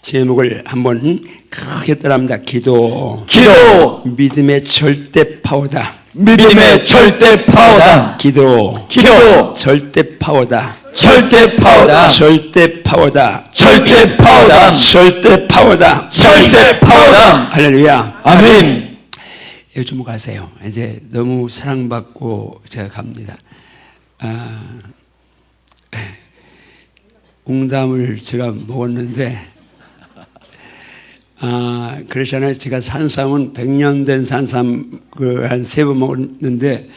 제목을 한번 크게 따라합니다. 기도. 기도. 믿음의 절대 파워다. 믿음의 절대 파워다. 기도. 기도. 절대 파워다. 절대 파워다. 절대 파워다. 절대 파워다. 절대 파워다. 절대 파워다. 할렐루야. 아멘. 요즘 가세요. 이제 너무 사랑받고 제가 갑니다. 웅담을 제가 먹었는데, 그렇잖아요. 제가 산삼은 100년 된 산삼 한 3번 먹었는데,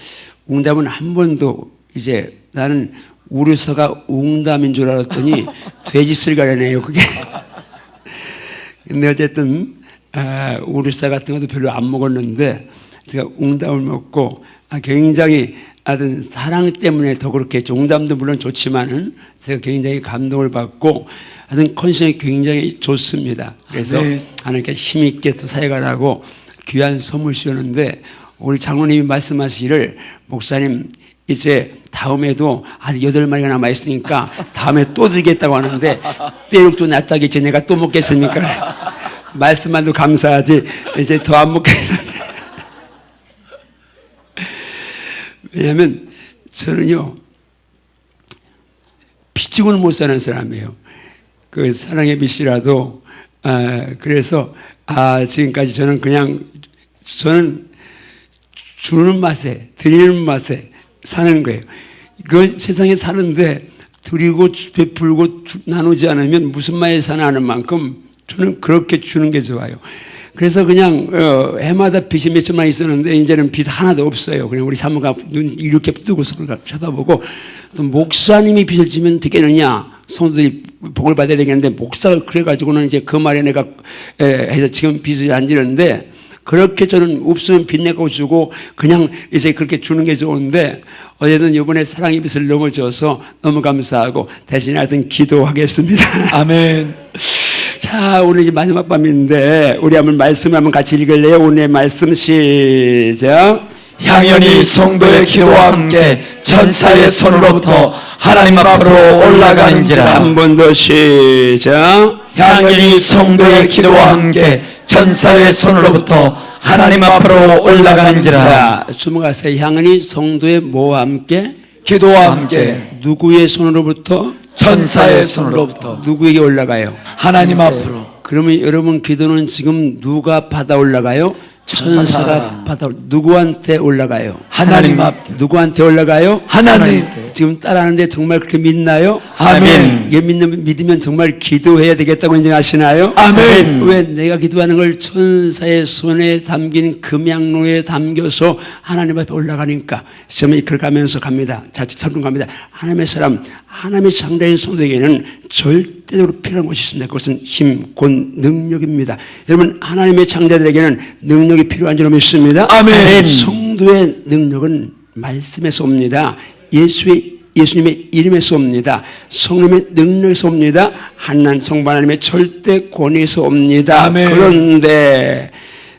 웅담은 한 번도 이제 나는 우르사가 웅담인 줄 알았더니 돼지 쓸가래네요, 그게. 근데 어쨌든, 우르사 같은 것도 별로 안 먹었는데, 제가 웅담을 먹고, 굉장히 하여튼 사랑 때문에 더 그렇게 웅담도 물론 좋지만은 제가 굉장히 감동을 받고 하여튼 컨디션이 굉장히 좋습니다. 그래서 하나님께 힘있게 또 사역하라고 귀한 선물 주셨는데 우리 장로님이 말씀하시기를 목사님 이제 다음에도 아직 8마리가 남아있으니까 다음에 또 드리겠다고 하는데 뼈육도 납작이지 내가 또 먹겠습니까? 말씀만도 감사하지 이제 더 안 먹겠는데 왜냐하면 저는요 피죽은 못 사는 사람이에요. 그 사랑의 빛이라도 그래서 지금까지 저는 그냥 저는 주는 맛에 드리는 맛에 사는 거예요. 그 세상에 사는데 드리고 베풀고 나누지 않으면 무슨 맛에 사나 하는 만큼 저는 그렇게 주는 게 좋아요. 그래서 그냥 해마다 빛이 몇 점만 있었는데 이제는 빛 하나도 없어요. 그냥 우리 사모가 눈 이렇게 뜨고서 쳐다보고 또 목사님이 빛을 지면 되겠느냐 성도들이 복을 받아야 되겠는데 목사가 그래가지고는 이제 그 말에 내가 해서 지금 빛을 안 지는데 그렇게 저는 없으면 빛내고 주고 그냥 이제 그렇게 주는 게 좋은데 어쨌든 이번에 사랑의 빛을 넘어줘서 너무 감사하고 대신에 하여튼 기도하겠습니다. 아멘. 자, 오늘 이제 마지막 밤인데 우리 한번 말씀 한번 같이 읽을래요? 오늘의 말씀 시작. 향연이 성도의 기도와 함께 천사의 손으로부터 하나님 앞으로 올라가는지라. 한 번 더 시작. 향연이 성도의 기도와 함께 천사의 손으로부터 하나님 앞으로 올라가는지라. 자, 주목하세요. 향연이 성도의 뭐와 함께? 기도와 함께 누구의 손으로부터? 천사의 손으로부터 누구에게 올라가요? 하나님 앞으로. 그러면 여러분 기도는 지금 누가 받아 올라가요? 천사가 받아 누구한테 올라가요? 하나님 앞. 누구한테 올라가요? 하나님. 지금 따라하는데 정말 그렇게 믿나요? 아멘. 이게 믿으면 정말 기도해야 되겠다고 인정하시나요? 아멘. 왜 내가 기도하는 걸 천사의 손에 담긴 금양로에 담겨서 하나님 앞에 올라가니까 저는 그렇게 하면서 갑니다. 자칫 설명 갑니다. 하나님의 사람, 하나님의 장자인 성도에게는 절대적으로 필요한 것이 있습니다. 그것은 힘, 곧 능력입니다. 여러분 하나님의 장자들에게는 능력이 필요한 줄 믿습니다. 아멘. 성도의 능력은 말씀에서 옵니다. 예수님의 이름에서 옵니다. 성령의 능력에서 옵니다. 하나님 성부 하나님의 절대 권위에서 옵니다. 아멘. 그런데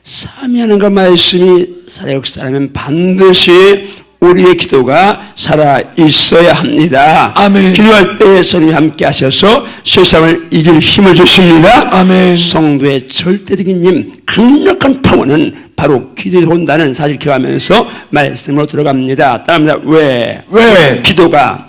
삼위하나님과 말씀이 역사하면 반드시 우리의 기도가 살아 있어야 합니다. 아멘. 기도할 때 성령이 함께 하셔서 세상을 이길 힘을 주십니다. 아멘. 성도의 절대적인 힘, 강력한 파워는 바로 기도에 온다는 사실 기억하면서 말씀으로 들어갑니다. 따라합니다. 왜? 기도가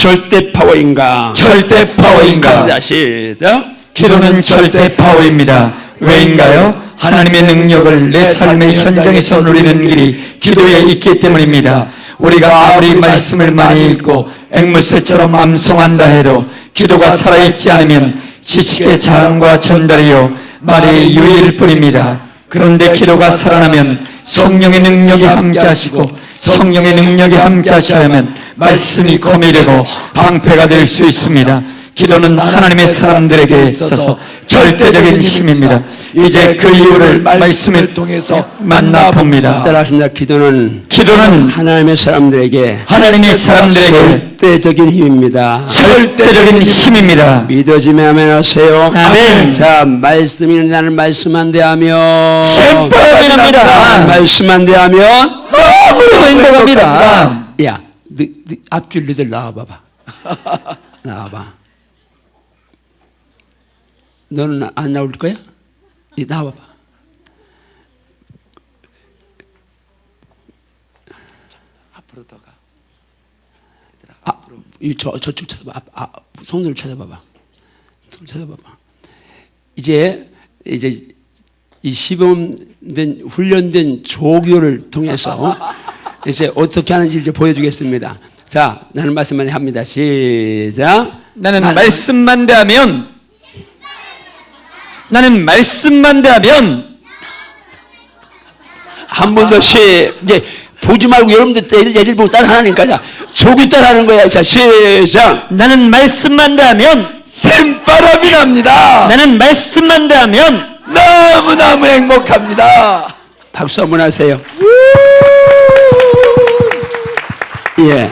절대 파워인가? 절대 파워인가? 자, 시작. 기도는 절대 파워입니다. 왜인가요? 하나님의 능력을 내 삶의 현장에서 누리는 길이 기도에 있기 때문입니다. 우리가 아무리 말씀을 많이 읽고 앵무새처럼 암송한다 해도 기도가 살아있지 않으면 지식의 자랑과 전달이요 말의 유의일 뿐입니다. 그런데 기도가 살아나면 성령의 능력이 함께 하시고 성령의 능력이 함께 하셔야만 말씀이 검이 되고 방패가 될 수 있습니다. 기도는 하나님의 사람들에게 있어서 절대적인 힘입니다. 이제 그 이유를 말씀을 통해서 만나봅니다. 따라하십니다. 기도는 하나님의 사람들에게 절대적인 힘입니다. 절대적인 힘입니다. 믿어지면 아멘 하세요. 아멘. 자, 말씀이 나는 말씀 안 대하면 셈법입니다. 말씀 안 대하면 너무 행복합니다. 야, 앞줄 너들 나와봐봐. 나와봐. 너는 안 나올 거야? 나와봐. 앞으로 더 가. 저쪽 쳐다봐. 성도를 찾아봐봐. 이제 이 시범된 훈련된 조교를 통해서 이제 어떻게 하는지 이제 보여주겠습니다. 자, 나는 말씀만 합니다. 시작. 나는 말씀만 대하면 한 번 더 이제 보지 말고 여러분들 얘들 보고 따라하니까 자, 조교 따라하는 거야. 자, 시작. 나는 말씀만 대하면 샘바람이 납니다. 나는 말씀만 대하면 너무너무 행복합니다. 박수 한번 하세요. 예.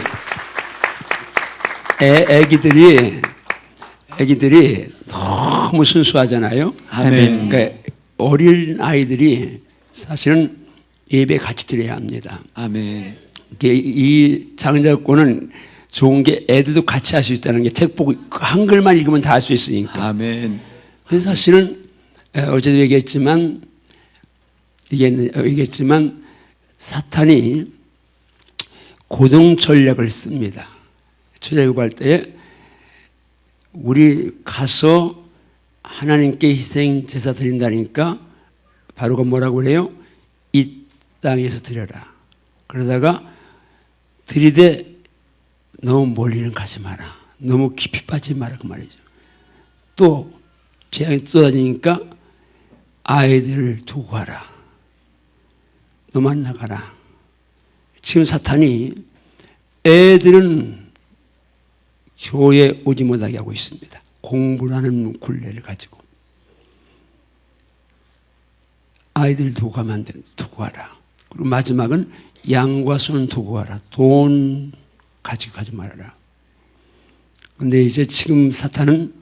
애기들이 너무 순수하잖아요. 아멘. 그러니까 어린 아이들이 사실은 예배 같이 드려야 합니다. 아멘. 이 장자권은 좋은 게 애들도 같이 할 수 있다는 게 책 보고 한글만 읽으면 다 할 수 있으니까. 아멘. 그래서 사실은 어제도 얘기했지만 사탄이 고등 전략을 씁니다. 출애굽할 때 우리 가서 하나님께 희생 제사 드린다니까 바로가 뭐라고 그래요? 이 땅에서 드려라. 그러다가 들이대 너무 멀리는 가지 마라. 너무 깊이 빠지지 마라 그 말이죠. 또 재앙이 쏟아지니까 아이들을 두고 가라. 너만 나가라. 지금 사탄이 애들은 교회에 오지 못하게 하고 있습니다. 공부라는 굴레를 가지고. 아이들 두고 가면 안 돼. 두고 가라. 그리고 마지막은 양과 소는 두고 가라. 돈 가지고 가지 말아라. 근데 이제 지금 사탄은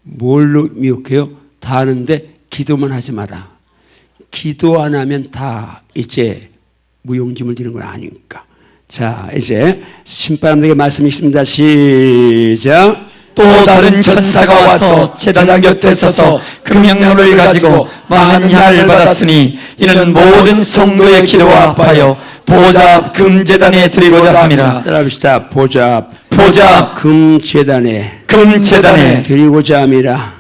뭘로 미혹해요? 다 하는데 기도만 하지 마라. 기도 안 하면 다 이제 무용지물 지는 건 아니니까. 자, 이제 신바람에게 말씀이 있습니다. 시작. 또 다른 천사가 와서 제단 곁에 서서 금양로를 가지고 많은 향을 받았으니 이는 모든 성도의 기도와 합하여 보좌 금제단에 드리고자 함이라. 따라합시다. 보좌 금제단에 드리고자 함이라.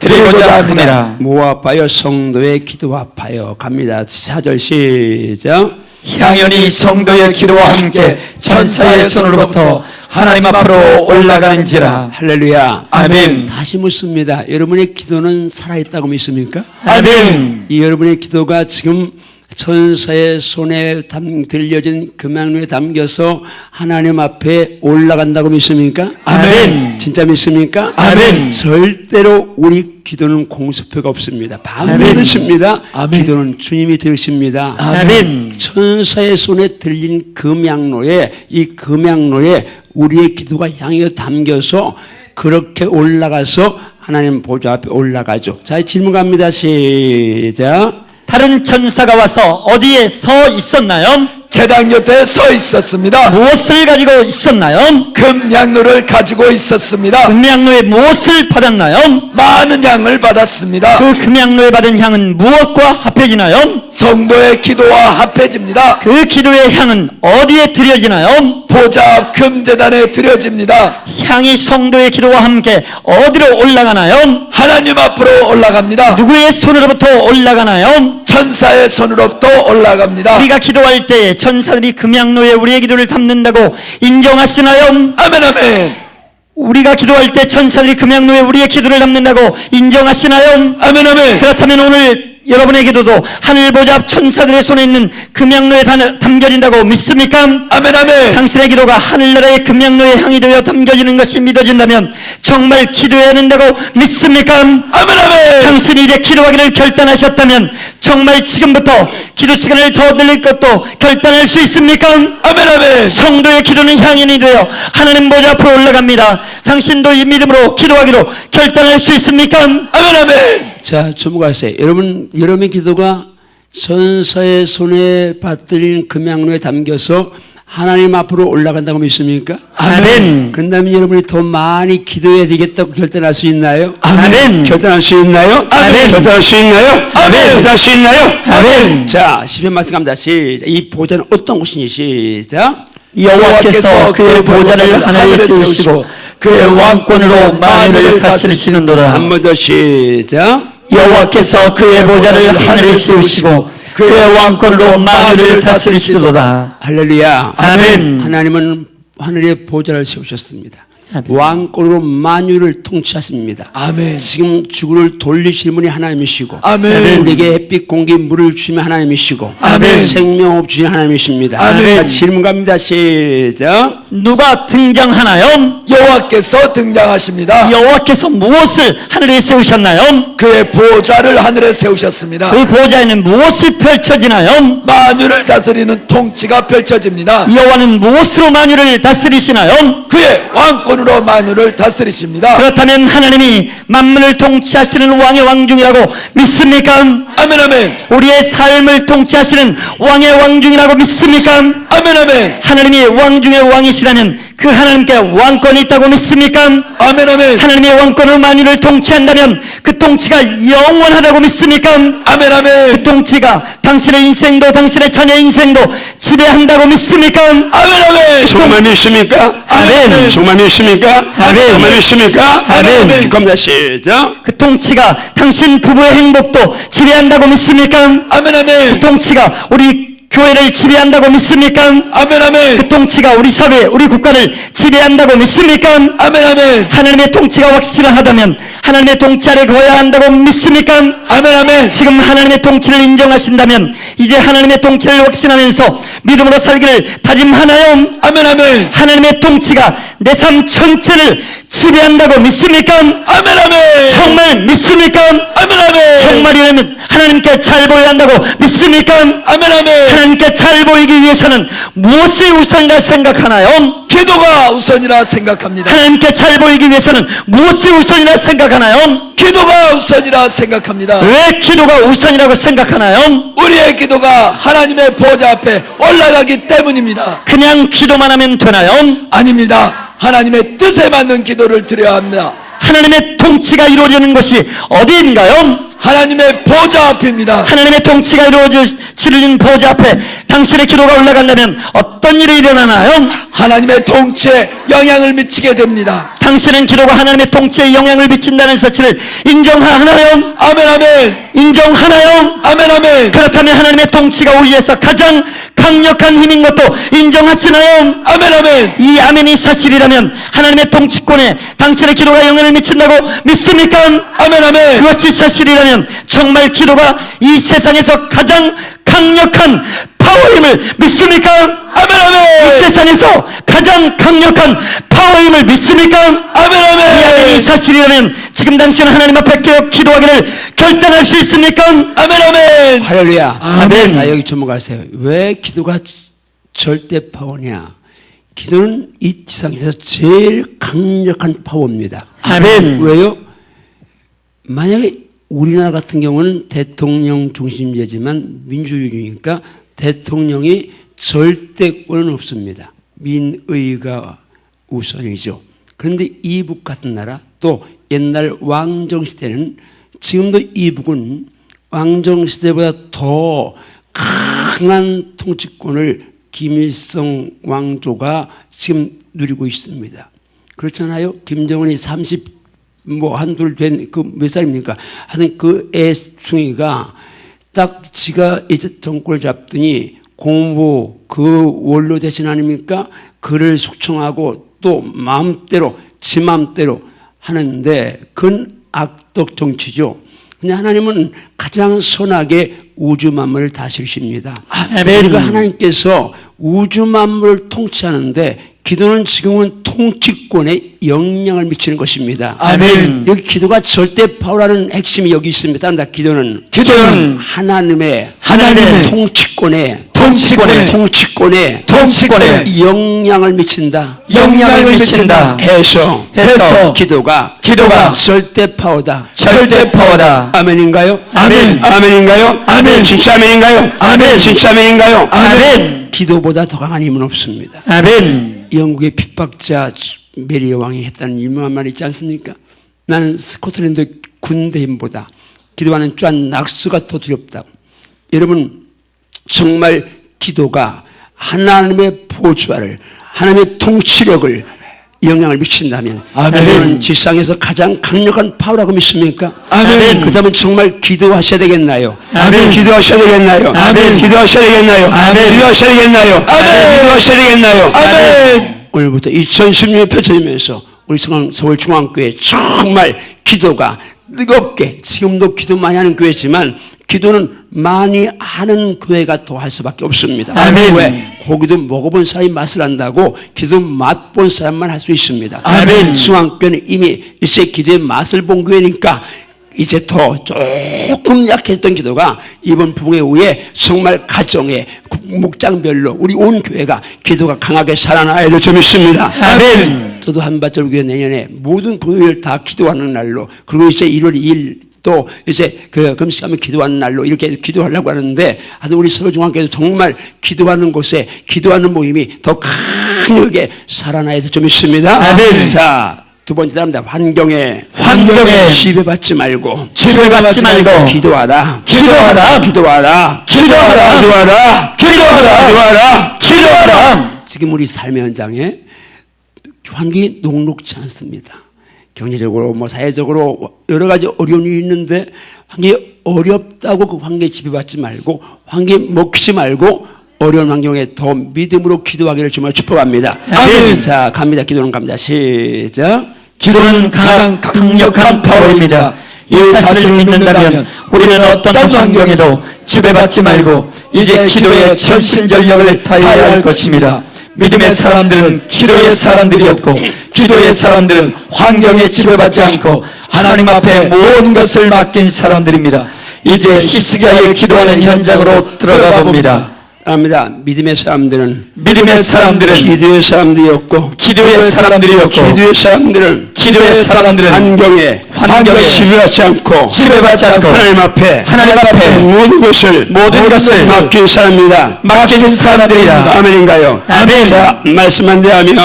모압하여 성도의 기도와 합하여 갑니다. 4절 시작. 향연이 성도의 기도와 함께 천사의 손으로부터 하나님 앞으로 올라가는지라. 할렐루야. 아멘. 다시 묻습니다. 여러분의 기도는 살아있다고 믿습니까? 아멘. 이 여러분의 기도가 지금 천사의 손에 들려진 금양로에 담겨서 하나님 앞에 올라간다고 믿습니까? 아멘. 진짜 믿습니까? 아멘. 절대로 우리 기도는 공수표가 없습니다. 반드시 들으십니다. 아멘. 기도는 주님이 들으십니다. 아멘. 천사의 손에 들린 금양로에 이 금양로에 우리의 기도가 향해 담겨서 그렇게 올라가서 하나님 보좌 앞에 올라가죠. 자, 질문 갑니다. 시작. 다른 천사가 와서 어디에 서 있었나요? 제단 곁에 서 있었습니다. 무엇을 가지고 있었나요? 금양로를 가지고 있었습니다. 금양로에 무엇을 받았나요? 많은 양을 받았습니다. 그 금양로에 받은 향은 무엇과 합해지나요? 성도의 기도와 합해집니다. 그 기도의 향은 어디에 드려지나요? 보좌 금제단에 드려집니다. 향이 성도의 기도와 함께 어디로 올라가나요? 하나님 앞으로 올라갑니다. 누구의 손으로부터 올라가나요? 천사의 손으로부터 올라갑니다. 우리가 기도할 때 천사들이 금양로에 우리의 기도를 담는다고 인정하시나요? 아멘 아멘. 우리가 기도할 때 천사들이 금양로에 우리의 기도를 담는다고 인정하시나요? 아멘 아멘. 그렇다면 오늘 여러분의 기도도 하늘 보좌 앞 천사들의 손에 있는 금양로에 담겨진다고 믿습니까? 아멘 아멘. 당신의 기도가 하늘나라의 금양로에 향이 되어 담겨지는 것이 믿어진다면 정말 기도해야 된다고 믿습니까? 아멘 아멘. 당신이 이제 기도하기를 결단하셨다면 정말 지금부터 기도 시간을 더 늘릴 것도 결단할 수 있습니까? 아멘 아멘. 성도의 기도는 향연이 되어 하나님 보좌 앞으로 올라갑니다. 당신도 이 믿음으로 기도하기로 결단할 수 있습니까? 아멘 아멘. 자, 주목하세요. 여러분의 기도가 천사의 손에 받들린 금양로에 담겨서 하나님 앞으로 올라간다고 믿습니까? 아멘. 그다음에 여러분이 더 많이 기도해야 되겠다고 결단할 수 있나요? 아멘. 결단할 수 있나요? 아멘. 결단할 수 있나요? 아멘. 결단할 수 있나요? 아멘. 자, 시편 말씀 갑니다. 시작. 이 보좌는 어떤 곳이니? 시작. 여호와께서 그의 보좌를 하늘에 세우시고 그의 왕권으로 만유를 다스리시는도다. 한 번 더 시작. 여호와께서 그의 보좌를 하늘에 세우시고 그의 왕권으로 만유를 다스리시도다. 할렐루야. 아멘. 하나님은 하늘의 보좌를 세우셨습니다. 아멘. 왕권으로 만유를 통치하십니다. 아멘. 지금 지구를 돌리시는 분이 하나님이시고, 아멘. 우리에게 햇빛, 공기, 물을 주시면 하나님이시고, 아멘. 생명호흡 주시는 하나님이십니다. 아멘. 자, 질문 갑니다. 시작. 누가 등장하나요? 여호와께서 등장하십니다. 여호와께서 무엇을 하늘에 세우셨나요? 그의 보좌를 하늘에 세우셨습니다. 그 보좌에는 무엇이 펼쳐지나요? 만유를 다스리는 통치가 펼쳐집니다. 여호와는 무엇으로 만유를 다스리시나요? 그의 왕권으로 만유를 다스리십니다. 그렇다면 하나님이 만물을 통치하시는 왕의 왕중이라고 믿습니까? 아멘 아멘. 우리의 삶을 통치하시는 왕의 왕중이라고 믿습니까? 아멘 아멘. 하나님이 왕중의 왕이시라면 그 하나님께 왕권이 있다고 믿습니까? 아멘 아멘. 하나님의 왕권으로 만유를 통치한다면 그 통치가 영원하다고 믿습니까? 아멘 아멘. 그 통치가 당신의 인생도 당신의 자녀의 인생도 지배한다고 믿습니까? 아멘 아멘. 정말 믿습니까? 아멘. 정말 믿습니까? 아멘. 정말 믿습니까? 아멘. 갑니다. 시작. 그 통치가 당신 부부의 행복도 지배한다고 믿습니까? 아멘 그 아멘. 통치가 우리 교회를 지배한다고 믿습니까? 아멘 아멘. 그 통치가 우리 사회, 우리 국가를 지배한다고 믿습니까? 아멘 아멘. 하나님의 통치가 확실하다면 하나님의 통치 아래 거해야 한다고 믿습니까? 아멘 아멘. 지금 하나님의 통치를 인정하신다면 이제 하나님의 통치를 확신하면서 믿음으로 살기를 다짐하나요? 아멘 아멘. 하나님의 통치가 내 삶 전체를 지배한다고 믿습니까? 아멘 아멘. 정말 믿습니까? 아멘 아멘. 정말이라면 하나님께 잘 보여야 한다고 믿습니까? 아멘 아멘. 하나님께 잘 보이기 위해서는 무엇이 우선이라 생각하나요? 기도가 우선이라 생각합니다. 하나님께 잘 보이기 위해서는 무엇이 우선이라 생각하나요? 기도가 우선이라 생각합니다. 왜 기도가 우선이라고 생각하나요? 우리의 기도가 하나님의 보좌 앞에 올라가기 때문입니다. 그냥 기도만 하면 되나요? 아닙니다. 하나님의 뜻에 맞는 기도를 드려야 합니다. 하나님의 통치가 이루어지는 것이 어디인가요? 하나님의 보좌 앞입니다. 하나님의 통치가 이루어지는 보좌 앞에 당신의 기도가 올라간다면 어떤 일이 일어나나요? 하나님의 통치에 영향을 미치게 됩니다. 당신은 기도가 하나님의 통치에 영향을 미친다는 사실을 인정하나요? 아멘 아멘. 인정하나요? 아멘 아멘. 그렇다면 하나님의 통치가 우리에서 가장 강력한 힘인 것도 인정하시나요? 아멘 아멘. 이 아멘이 사실이라면 하나님의 통치권에 당신의 기도가 영향을 미친다고 믿습니까? 아멘 아멘. 그것이 사실이라면 정말 기도가 이 세상에서 가장 강력한 파워임을 믿습니까? 아멘 이 아멘. 세상에서 가장 강력한 파워임을 믿습니까? 아멘 이 아멘이 아멘. 사실이라면 지금 당신은 하나님 앞에 기도하기를 결단할 수 있습니까? 아멘 아멘. 할렐루야. 아멘. 자, 여기 주목하세요. 왜 기도가 절대 파워냐? 기도는 이 지상에서 제일 강력한 파워입니다. 아멘. 왜요? 만약에 우리나라 같은 경우는 대통령 중심제지만 민주주의니까 대통령이 절대권은 없습니다. 민의가 우선이죠. 그런데 이북 같은 나라 또 옛날 왕정시대는 지금도 이북은 왕정시대보다 더 강한 통치권을 김일성 왕조가 지금 누리고 있습니다. 그렇잖아요. 김정은이 한둘 된 그 몇 살입니까? 하여튼 그 애충이가 딱 지가 이제 정권을 잡더니 공부 그 원로 대신 아닙니까? 그를 숙청하고 또 마음대로 지 마음대로 하는데 그건 악덕 정치죠. 근데 하나님은 가장 선하게 우주 만물을 다스리십니다. 아멘. 그러니까 하나님께서 우주 만물을 통치하는데 기도는 지금은 통치권에 영향을 미치는 것입니다. 아멘. 여기 기도가 절대 파워라는 핵심이 여기 있습니다. 기도는 기도는 하나님의 하나님의 통치권에 통치권에 영향을 미친다 해서 기도가 절대 파워다. 아멘인가요? 아멘인가요? 진짜 아멘인가요? 진짜 아멘인가요? 기도보다 더 강한 힘은 없습니다. 영국의 핍박자 메리 여왕이 했다는 유명한 말이 있지 않습니까? 나는 스코틀랜드 군대 힘보다 기도하는 쫀 낙수가 더 두렵다고. 여러분, 정말 기도가 하나님의 보좌를, 하나님의 통치력을, 영향을 미친다면 여러분은 지상에서 가장 강력한 파워라고 믿습니까? 그렇다면 정말 기도하셔야 되겠나요? 기도하셔야 되겠나요? 기도하셔야 되겠나요? 기도하셔야 되겠나요? 기도하셔야 되겠나요? 오늘부터 2016년 펼쳐지면서 우리 서울중앙교회 정말 기도가 뜨겁게, 지금도 기도 많이 하는 교회지만 기도는 많이 하는 교회가 더 할 수밖에 없습니다. 왜? 고기도 먹어본 사람이 맛을 안다고 기도 맛본 사람만 할 수 있습니다. 중앙교회는 이미 이제 기도의 맛을 본 교회니까 이제 더 조금 약했던 기도가 이번 부흥회 후에 정말 가정에 목장별로 우리 온 교회가 기도가 강하게 살아나야 될 점이 있습니다. 저도 한밭절교회 내년에 모든 교회를 다 기도하는 날로, 그리고 이제 1월 2일 또 이제 그 금식하면 기도하는 날로 이렇게 기도하려고 하는데, 하여튼 우리 서울중앙교회도 정말 기도하는 곳에 기도하는 모임이 더 강하게 살아나야 될 점이 있습니다. 자, 두 번째 합니다. 환경에 지배받지 말고 기도하라. 지금 우리 삶의 현장에 환경이 녹록지 않습니다. 경제적으로 사회적으로 여러 가지 어려움이 있는데 환경이 어렵다고 그 환경에 지배받지 말고, 환경에 먹히지 말고 어려운 환경에 더 믿음으로 기도하기를 정말 축복합니다. 자, 갑니다. 기도는 갑니다. 시작. 기도는 가장 강력한 파워입니다. 이 사실을 믿는다면 우리는 어떤 환경에도 지배받지 말고 이제 기도에 전신전력을 다해야 할 것입니다. 믿음의 사람들은 기도의 사람들이었고, 기도의 사람들은 환경에 지배받지 않고 하나님 앞에 모든 것을 맡긴 사람들입니다. 이제 히스기야의 기도하는 현장으로 들어가 봅니다. 합니다. 믿음의 사람들은 기도의 사람들이었고, 기도의 사람들은 환경에 지배받지 않고 하나님 앞에 모든 것을 맡긴 사람입니다. 아멘인가요? 자, 말씀 안 대하면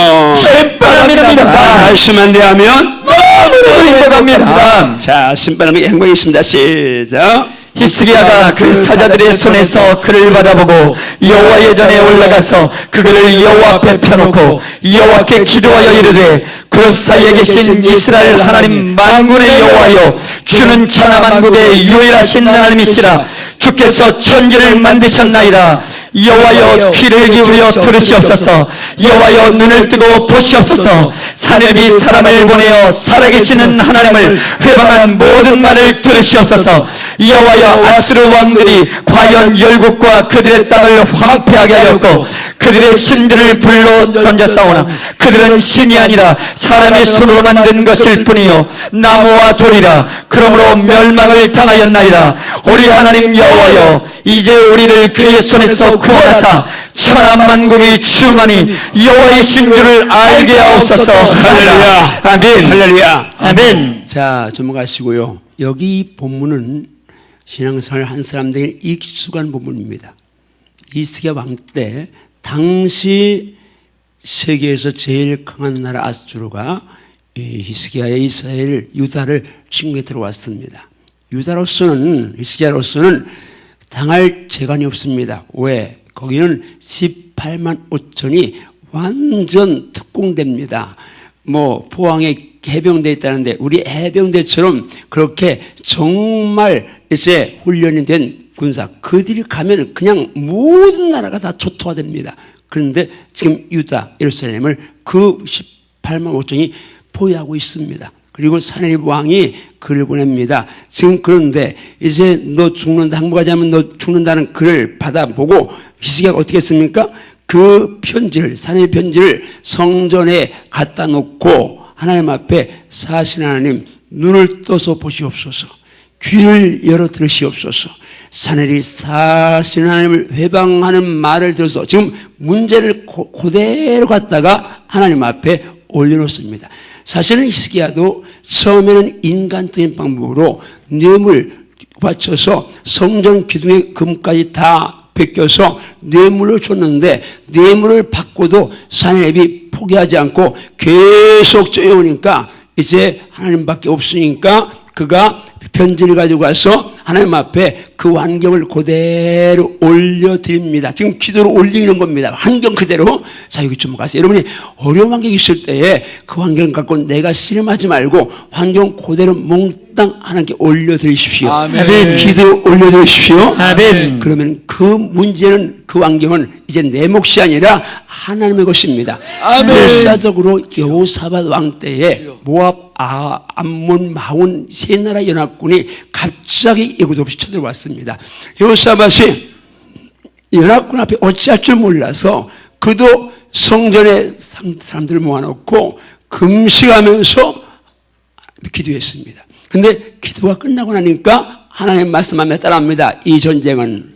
자, 신바람이 행복이 있습니다. 시작. 히스기야가 그 사자들의 손에서 그를 받아보고 여호와의 전에 올라가서 그들을 여호와 앞에 펴놓고 여호와께 기도하여 이르되, 그룹 사이에 계신 이스라엘 하나님 만군의 여호와여, 주는 천하 만국의 유일하신 하나님이시라. 주께서 천지를 만드셨나이다. 여호와여, 귀를 기울여 들으시옵소서. 여호와여, 눈을 뜨고 보시옵소서. 사내비 사람을 보내어 살아계시는 하나님을 회방한 모든 말을 들으시옵소서. 여호와여, 아수르 왕들이 과연 열국과 그들의 땅을 황폐하게 하였고 그들의 신들을 불러 던졌사오나 그들은 신이 아니라 사람의 손으로 만든 것일 뿐이요 나무와 돌이라. 그러므로 멸망을 당하였나이다. 우리 하나님 여호와여, 이제 우리를 그의 손에서 구원하사 천하 만국이 충만히 여호와의 신주를 알게 하옵소서. 할렐루야. 아멘. 아멘. 자, 넘어가시고요. 여기 본문은 신앙생활 한 사람들에게 익숙한 본문입니다. 히스기야 왕 때 당시 세계에서 제일 강한 나라 아수르가 히스기야의 이스라엘 유다를 침공해 들어왔습니다. 히스기야로서는 당할 재간이 없습니다. 왜? 거기는 18만 5천이 완전 특공대입니다. 포항에 해병대 있다는데 우리 해병대처럼 그렇게 정말 이제 훈련이 된 군사, 그들이 가면 그냥 모든 나라가 다 초토화됩니다. 그런데 지금 유다, 예루살렘을 그 18만 5천이 포위하고 있습니다. 그리고 사내립 왕이 글을 보냅니다. 지금 그런데 이제 너 죽는다, 항복하지 않으면 너 죽는다는 글을 받아보고 히스기야가 어떻게 했습니까? 그 편지를, 사내립 편지를 성전에 갖다 놓고 하나님 앞에 사신 하나님 눈을 떠서 보시옵소서. 귀를 열어 들으시옵소서. 사내들이 사실 하나님을 회방하는 말을 들어서 지금 문제를 그대로 갖다가 하나님 앞에 올려놓습니다. 사실은 히스기야도 처음에는 인간적인 방법으로 뇌물 바쳐서 성전 기둥의 금까지 다 베껴서 뇌물을 줬는데 뇌물을 받고도 사내들이 포기하지 않고 계속 쪄오니까 이제 하나님밖에 없으니까 그가 편지를 가지고 가서 하나님 앞에 그 환경을 그대로 올려드립니다. 지금 기도를 올리는 겁니다. 환경 그대로. 자, 여기 좀 가세요. 여러분이 어려운 환경이 있을 때에 그 환경을 갖고 내가 씨름하지 말고 환경 그대로 몽땅 하나님께 올려드리십시오. 아멘. 기도 올려드리십시오. 아멘. 그러면 그 문제는 그 환경은 이제 내 몫이 아니라 하나님의 것입니다. 아멘. 역사적으로 여호사밧 왕 때에 모압, 암몬, 마온 세 나라 연합군이 갑자기 예고도 없이 쳐들어왔습니다. 여호사밧이 연합군 앞에 어찌할 줄 몰라서 그도 성전에 사람들을 모아놓고 금식하면서 기도했습니다. 근데 기도가 끝나고 나니까 하나님 말씀하며 따라합니다. 이 전쟁은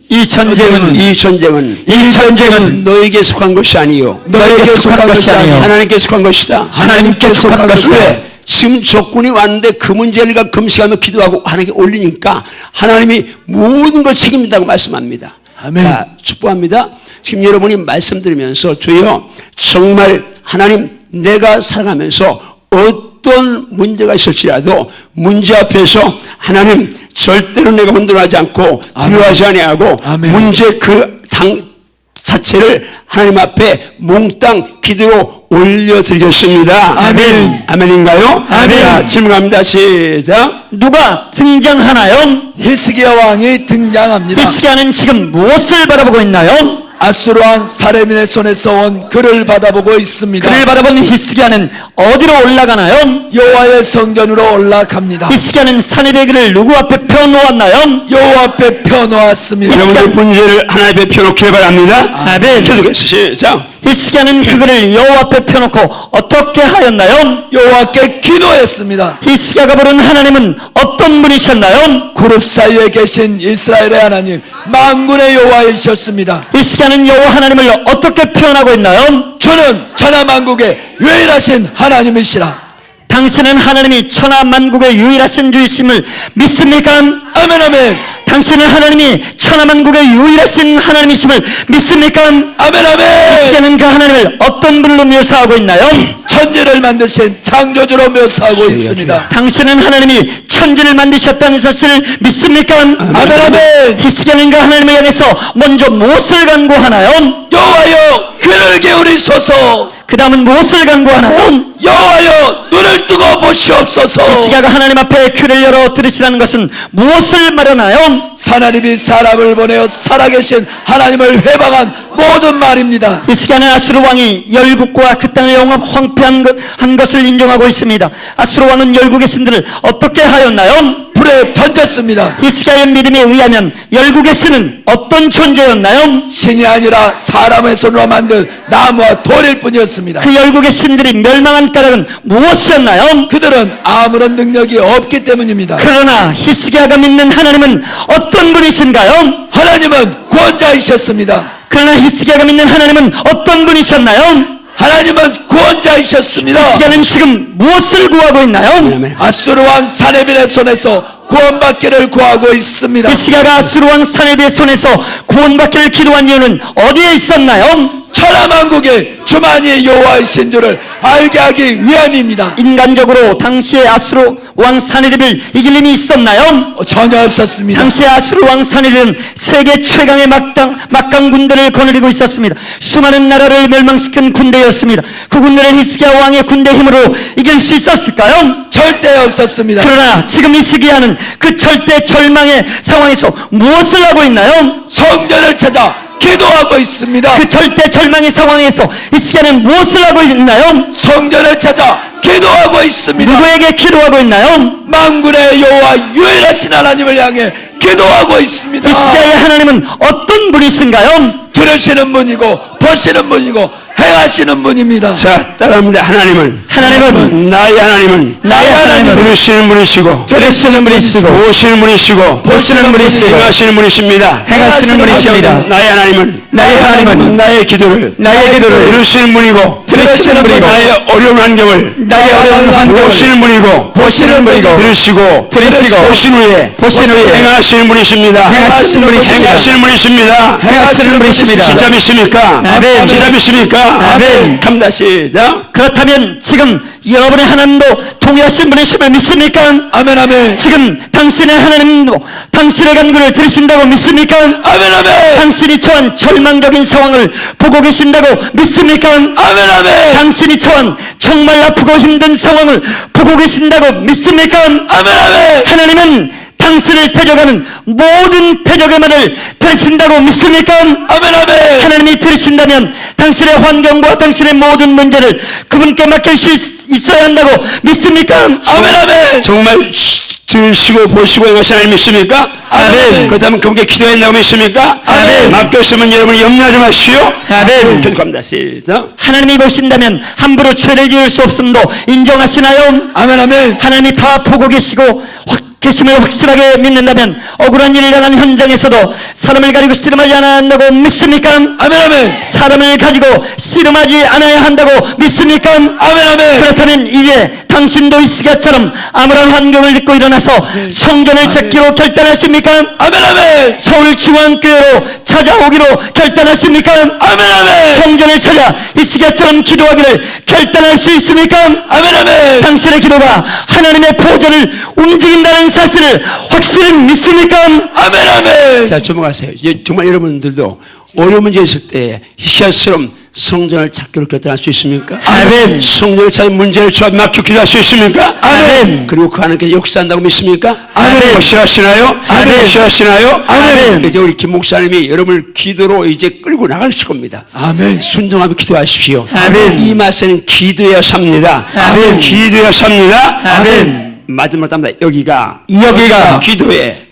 너에게 속한 것이 아니요 너에게 속한 것이 아니요 하나님께 속한 것이다. 하나님께 속한 것이다. 왜? 지금 적군이 왔는데 그 문제를 금식하며 기도하고 하나님께 올리니까 하나님이 모든 걸 책임진다고 말씀합니다. 아멘. 자, 축복합니다. 지금 여러분이 말씀 들으면서 주여 정말 하나님 내가 살아가면서 어떤 문제가 있을지라도 문제 앞에서 하나님 절대로 내가 혼돈하지 않고 두려워하지 아니하고 아멘. 문제 그 당 자체를 하나님 앞에 몽땅 기도로 올려드리겠습니다. 아멘. 아멘인가요? 아멘. 자, 질문합니다. 시작. 누가 등장하나요? 히스기야 왕이 등장합니다. 히스기야는 지금 무엇을 바라보고 있나요? 아수르 왕 사레민의 손에서 온 그를 받아보고 있습니다. 그를 바라보는 히스기야는 어디로 올라가나요? 여호와의 성전으로 올라갑니다. 히스기야는 사내들의 길을 누구 앞에 펴놓았나요? 여호와 앞에 펴놓았습니다. 여러분들 문제를 하나님 앞에 펴놓기를 바랍니다. 아멘. 계속해서 시작. 히스기야는 그들을 여호와 앞에 펴놓고 어떻게 하였나요? 여호와께 기도했습니다. 히스기야가 부른 하나님은 어떤 분이셨나요? 그룹 사이에 계신 이스라엘의 하나님 만군의 여호와이셨습니다. 히스기야는 여호와 하나님을 어떻게 표현하고 있나요? 저는 천하만국의 유일하신 하나님이시라. 당신은 하나님이 천하만국의 유일하신 주이심을 믿습니까? 아멘 아멘. 당신은 하나님이 천하만국의 유일하신 하나님이심을 믿습니까? 아멘 아멘. 히스기야는 그 하나님을 어떤 분으로 묘사하고 있나요? 천지를 만드신 창조주로 묘사하고 있습니다. 당신은 하나님이 천지를 만드셨다는 사실을 믿습니까? 아멘 아멘. 히스기야는 그 하나님을 향해서 먼저 무엇을 간구하나요? 여호와여 귀를 기울이소서. 그 다음은 무엇을 간구하나요? 여호와여 눈을 뜨고 보시옵소서. 히스기야가 하나님 앞에 귀를 열어 들으시라는 것은 무엇을 말하나요? 하나님이 사람을 보내어 살아계신 하나님을 회방한 모든 말입니다. 히스기야는 아수르 왕이 열국과 그 땅을 영원 황폐한 것을 인정하고 있습니다. 아수르 왕은 열국의 신들을 어떻게 하였나요? 불에 던졌습니다. 히스기야의 믿음에 의하면 열국의 신은 어떤 존재였나요? 신이 아니라 사람의 손으로 만든 나무와 돌일 뿐이었습니다. 그 열국의 신들이 멸망한 까닭은 무엇이었나요? 그들은 아무런 능력이 없기 때문입니다. 그러나 히스기야가 믿는 하나님은 어떤 분이신가요? 하나님은 구원자이셨습니다. 그러나 히스기야가 믿는 하나님은 어떤 분이셨나요? 하나님은 구원자이셨습니다. 히스기야는 지금 무엇을 구하고 있나요? 아수르 왕 사네빌의 손에서 구원받기를 구하고 있습니다. 히스기야가 아수르 왕 사네비의 손에서 구원받기를 기도한 이유는 어디에 있었나요? 천하만국의 주만이 여호와이신 줄을 알게 하기 위함입니다. 인간적으로 당시에 아수르 왕 사네립을 이길 힘이 있었나요? 전혀 없었습니다. 당시에 아수르 왕 사네립은 세계 최강의 막강 군대를 거느리고 있었습니다. 수많은 나라를 멸망시킨 군대였습니다. 그 군대를 히스기야 왕의 군대 힘으로 이길 수 있었을까요? 절대 없었습니다. 그러나 지금 히스기야는 그 절대 절망의 상황에서 무엇을 하고 있나요? 성전을 찾아 기도하고 있습니다. 그 절대 절망의 상황에서 히스기야는 무엇을 하고 있나요? 성전을 찾아 기도하고 있습니다. 누구에게 기도하고 있나요? 만군의 여호와 유일하신 하나님을 향해 기도하고 있습니다. 히스기야의 하나님은 어떤 분이신가요? 들으시는 분이고 보시는 분이고 행하시는 분입니다. 자, 따라합니다. 하나님은 나의 하나님은 나의 하나님은 들으시는 분이시고 들으시는 분이시고 보시는 분이시고 보시는 분이시고 행하시는 분이십니다. 행하시는 분이십니다. 나의 하나님은 나의 하나님은 나의 기도를 들으시는 분이고 들으시는 분이고 나의 어려운 환경을 나의 어려운 환경을 보시는 분이고 보시는 분이고 들으시고 보신 후에 행하시는 분이십니다. 행하시는 분이십니다. 행하시는 분이십니다. 행하시는 분이십니다. 진짜 믿습니까? 아멘. 진짜 믿습니까? 아멘. 갑니다. 시작. 그렇다면 지금 여러분의 하나님도 동의하신 분이심을 믿습니까? 아멘 아멘. 지금 당신의 하나님도 당신의 간구를 들으신다고 믿습니까? 아멘 아멘. 당신이 처한 절망적인 상황을 보고 계신다고 믿습니까? 아멘 아멘. 당신이 처한 정말 아프고 힘든 상황을 보고 계신다고 믿습니까? 아멘 아멘. 하나님은 당신을 대적하는 모든 대적의 말을 들으신다고 믿습니까? 아멘 아멘. 하나님이 들으신다면 당신의 환경과 당신의 모든 문제를 그분께 맡길 수 있어야 한다고 믿습니까? 아멘 아멘. 정말 들으시고 보시고 행하시는 하나님 믿습니까? 아멘. 그렇다면 그분께 기도했다고 믿습니까? 아멘. 맡겼으면 여러분이 염려하지 마십시오. 아멘. 계속 갑니다. 시작. 하나님이 보신다면 함부로 죄를 지을 수 없음도 인정하시나요? 아멘 아멘. 하나님이 다 보고 계시고 계심을 확실하게 믿는다면 억울한 일을 당한 현장에서도 사람을 가지고 씨름하지 않아야 한다고 믿습니까? 아멘 아멘. 사람을 가지고 씨름하지 않아야 한다고 믿습니까? 아멘 아멘. 그렇다면 이제 당신도 이 시간처럼 아무런 환경을 듣고 일어나서 성전을 찾기로 결단하십니까? 아멘 아멘. 서울중앙교회로 찾아오기로 결단하십니까? 아멘 아멘. 성전을 찾아 이 시간처럼 기도하기를 결단할 수 있습니까? 아멘 아멘. 당신의 기도가 하나님의 보좌를 움직인다는 사실을 확실히 믿습니까? 아멘 아멘. 자, 주목하세요. 정말 여러분들도 어려운 문제 있을 때 희한스러운 성전을 찾기로 결단할 수 있습니까? 아멘. 성전을 찾은 문제를 주 앞에 맡겨 기도할 수 있습니까? 아멘. 그리고 그 하나님께 역사한다고 믿습니까? 아멘. 확실하시나요? 아멘. 확실하시나요? 아멘. 이제 우리 김 목사님이 여러분을 기도로 이제 끌고 나가실 겁니다. 아멘. 순종하며 기도하십시오. 아멘. 이 맛에는 기도해야 삽니다. 아멘. 기도해야 삽니다. 아멘. 마지막 답니다. 여기가 기도의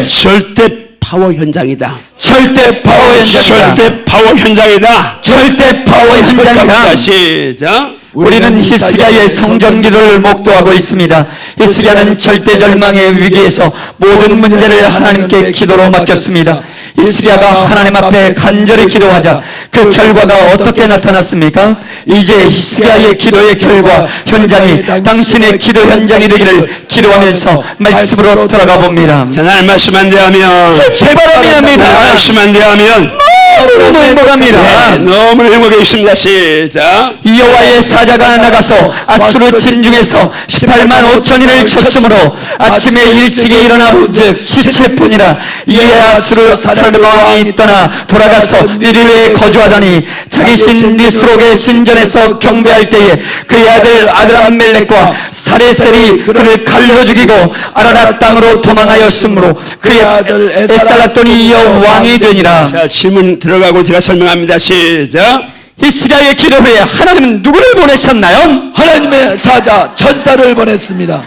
절대 파워 현장이다. 절대 파워 현장이다. 절대 파워 현장이다. 절대 파워 현장이다. 시작. 우리는 히스기야의 성전 기도를 목도하고 있습니다. 히스기야는 절대 절망의 위기에서 모든 문제를 하나님께 기도로 맡겼습니다. 히스기야가 하나님 앞에 간절히 기도하자 그 결과가 어떻게 나타났습니까? 이제 히스기야의 기도의 결과 현장이 당신의 기도 현장이 되기를 기도하면서 말씀으로 돌아가 봅니다. 자, 나를 말씀 안 대하면 제발 미안합니다. 말씀 안 대하면 너무 행복합니다. 너무 행복해 있습니다. 시작. 여호와의 사자가 나가서 아수르 진중에서 18만 5천인을 쳤으므로 아침에 일찍이 일어나 본즉 시체뿐이라. 이에 아수르 사르바왕이 떠나 돌아가서 니느웨에 거주하더니 자기 신 니스록의 신전에서 경배할 때에 그의 아들 아드람멜렉과 사레셀이 그를 칼로 죽이고 아라랏 땅으로 도망하였으므로 그의 아들 에살라돈이 이어 왕이 되니라. 자, 질문 들어가고 제가 설명합니다. 시작. 히스기야의 기도 후에 하나님은 누구를 보내셨나요? 하나님의 사자 천사를 보냈습니다.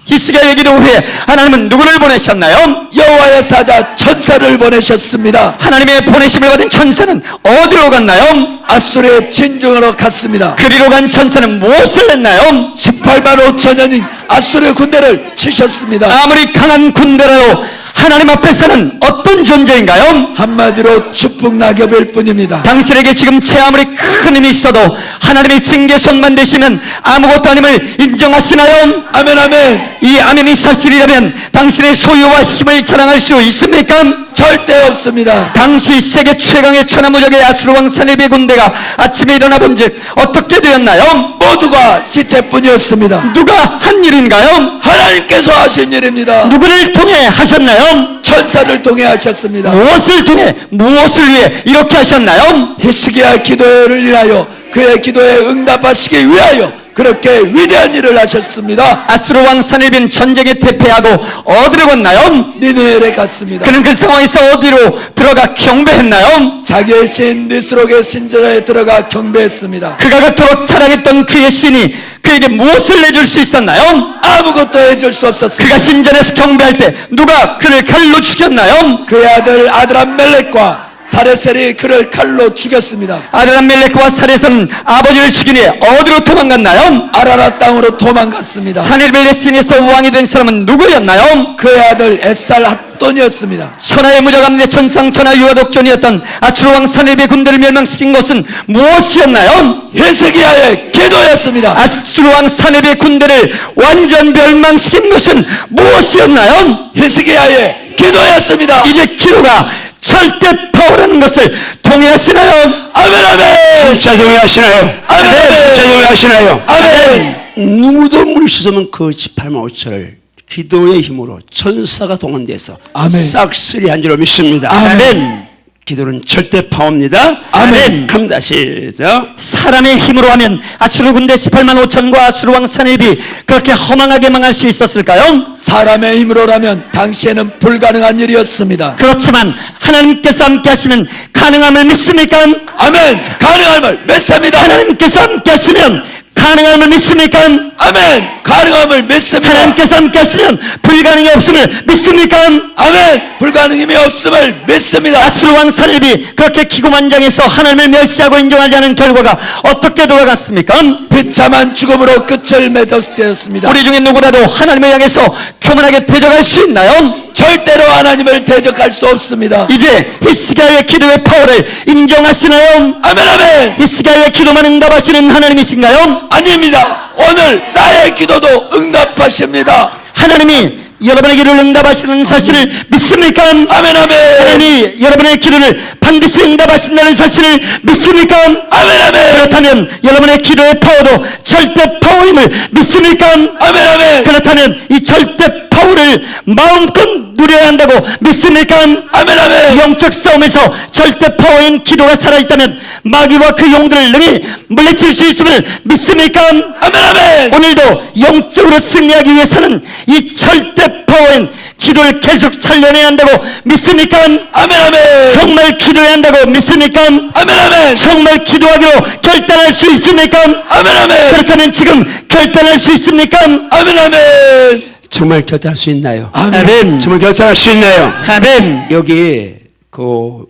히스기야의 기도 후에 하나님은 누구를 보내셨나요? 여호와의 사자 천사를 보내셨습니다. 하나님의 보내심을 받은 천사는 어디로 갔나요? 아수르의 진중으로 갔습니다. 그리로 간 천사는 무엇을 했나요? 18만 5천년인 아수르 군대를 치셨습니다. 아무리 강한 군대라도 하나님 앞에서는 어떤 존재인가요? 한마디로 축복 낙엽일 뿐입니다. 당신에게 지금 제 아무리 큰 힘이 있어도 하나님의 징계손만 되시면 아무것도 아님을 인정하시나요? 아멘 아멘. 이 아멘이 사실이라면 당신의 소유와 힘을 자랑할 수 있습니까? 절대 없습니다. 당시 세계 최강의 천하무적의 아수르 왕 사네베 군대가 아침에 일어나 본즉 어떻게 되었나요? 모두가 시체뿐이었습니다. 누가 한 일인가요? 하나님께서 하신 일입니다. 누구를 통해 하셨나요? 천사를 통해 하셨습니다. 무엇을 통해 무엇을 위해 이렇게 하셨나요? 히스기야 기도를 위하여 그의 기도에 응답하시기 위하여 그렇게 위대한 일을 하셨습니다. 아수르 왕 사네베는 전쟁에 대패하고 어디로 갔나요? 니느웨에 갔습니다. 그는 그 상황에서 어디로 들어가 경배했나요? 자기의 신 니스록의 신전에 들어가 경배했습니다. 그가 그토록 자랑했던 그의 신이 그에게 무엇을 내줄 수 있었나요? 아무것도 해줄 수 없었습니다. 그가 신전에서 경배할 때 누가 그를 칼로 죽였나요? 그의 아들 아드람멜렉과 사레셀이 그를 칼로 죽였습니다. 아드람멜렉과 사레스는 아버지를 죽이니 어디로 도망갔나요? 아라라 땅으로 도망갔습니다. 사네벨레신에서 왕이 된 사람은 누구였나요? 그의 아들 에살 핫돈이었습니다. 천하의 무적함대 천상천하 유아독존이었던 아수르왕 사네벨의 군대를 멸망시킨 것은 무엇이었나요? 히스기야의 기도였습니다. 아수르왕 사네벨의 군대를 완전 멸망시킨 것은 무엇이었나요? 히스기야의 기도였습니다. 이제 기도가 절대 파워라는 것을 동의하시나요? 아멘 아멘. 진짜 동의하시나요? 아멘. 진짜 동의하시나요? 아멘. 누구도 물을 씻으면 그 18만 5천을 기도의 힘으로 천사가 동원돼서 아멘. 싹쓸이 한 줄로 믿습니다. 아멘. 기도는 절대 파워입니다. 아멘. 갑니다. 시작. 사람의 힘으로 하면 아수르 군대 18만 5천과 아수르 왕 사네벨이 그렇게 허망하게 망할 수 있었을까요? 사람의 힘으로라면 당시에는 불가능한 일이었습니다. 그렇지만 하나님께서 함께 하시면 가능함을 믿습니까? 아멘. 가능함을 믿습니다. 하나님께서 함께 하시면 가능함을 믿습니까? 아멘. 가능함을 믿습니다. 하나님께서 함께 하시면 불가능이 없음을 믿습니까? 아멘. 불가능함이 없음을 믿습니다. 아수르 왕 사네벨이 그렇게 기고만장해서 하나님을 멸시하고 인정하지 않은 결과가 어떻게 돌아갔습니까? 비참한 죽음으로 끝을 맺었습니다. 우리 중에 누구라도 하나님을 향해서 교만하게 대적할 수 있나요? 절대로 하나님을 대적할 수 없습니다. 이제 히스기야의 기도의 파워를 인정하시나요? 아멘 아멘. 히스기야의 기도만 응답하시는 하나님이신가요? 아닙니다. 오늘 나의 기도도 응답하십니다. 하나님이 여러분의 기도를 응답하시는 사실을 믿습니까? 아멘 아멘. 하나님이 여러분의 기도를 반드시 응답하신다는 사실을 믿습니까? 아멘 아멘. 그렇다면 여러분의 기도의 파워도 절대 파워임을 믿습니까? 아멘 아멘. 그렇다면 이 절대 파워를 마음껏 누려야 한다고 믿습니까? 아멘 아멘. 영적 싸움에서 절대 파워인 기도가 살아있다면 마귀와 그 용들을 능히 물리칠 수 있음을 믿습니까? 아멘 아멘. 오늘도 영적으로 승리하기 위해서는 이 절대 파워인 기도를 계속 살려내야 한다고 믿습니까? 아멘 아멘. 정말 기도해야 한다고 믿습니까? 아멘 아멘. 정말 기도하기로 결단할 수 있습니까? 아멘 아멘. 그렇다면 지금 결단할 수 있습니까? 아멘 아멘. 정말 결단할 수 있나요? 아멘. 정말 결단할 수 있나요? 아멘. 여기 그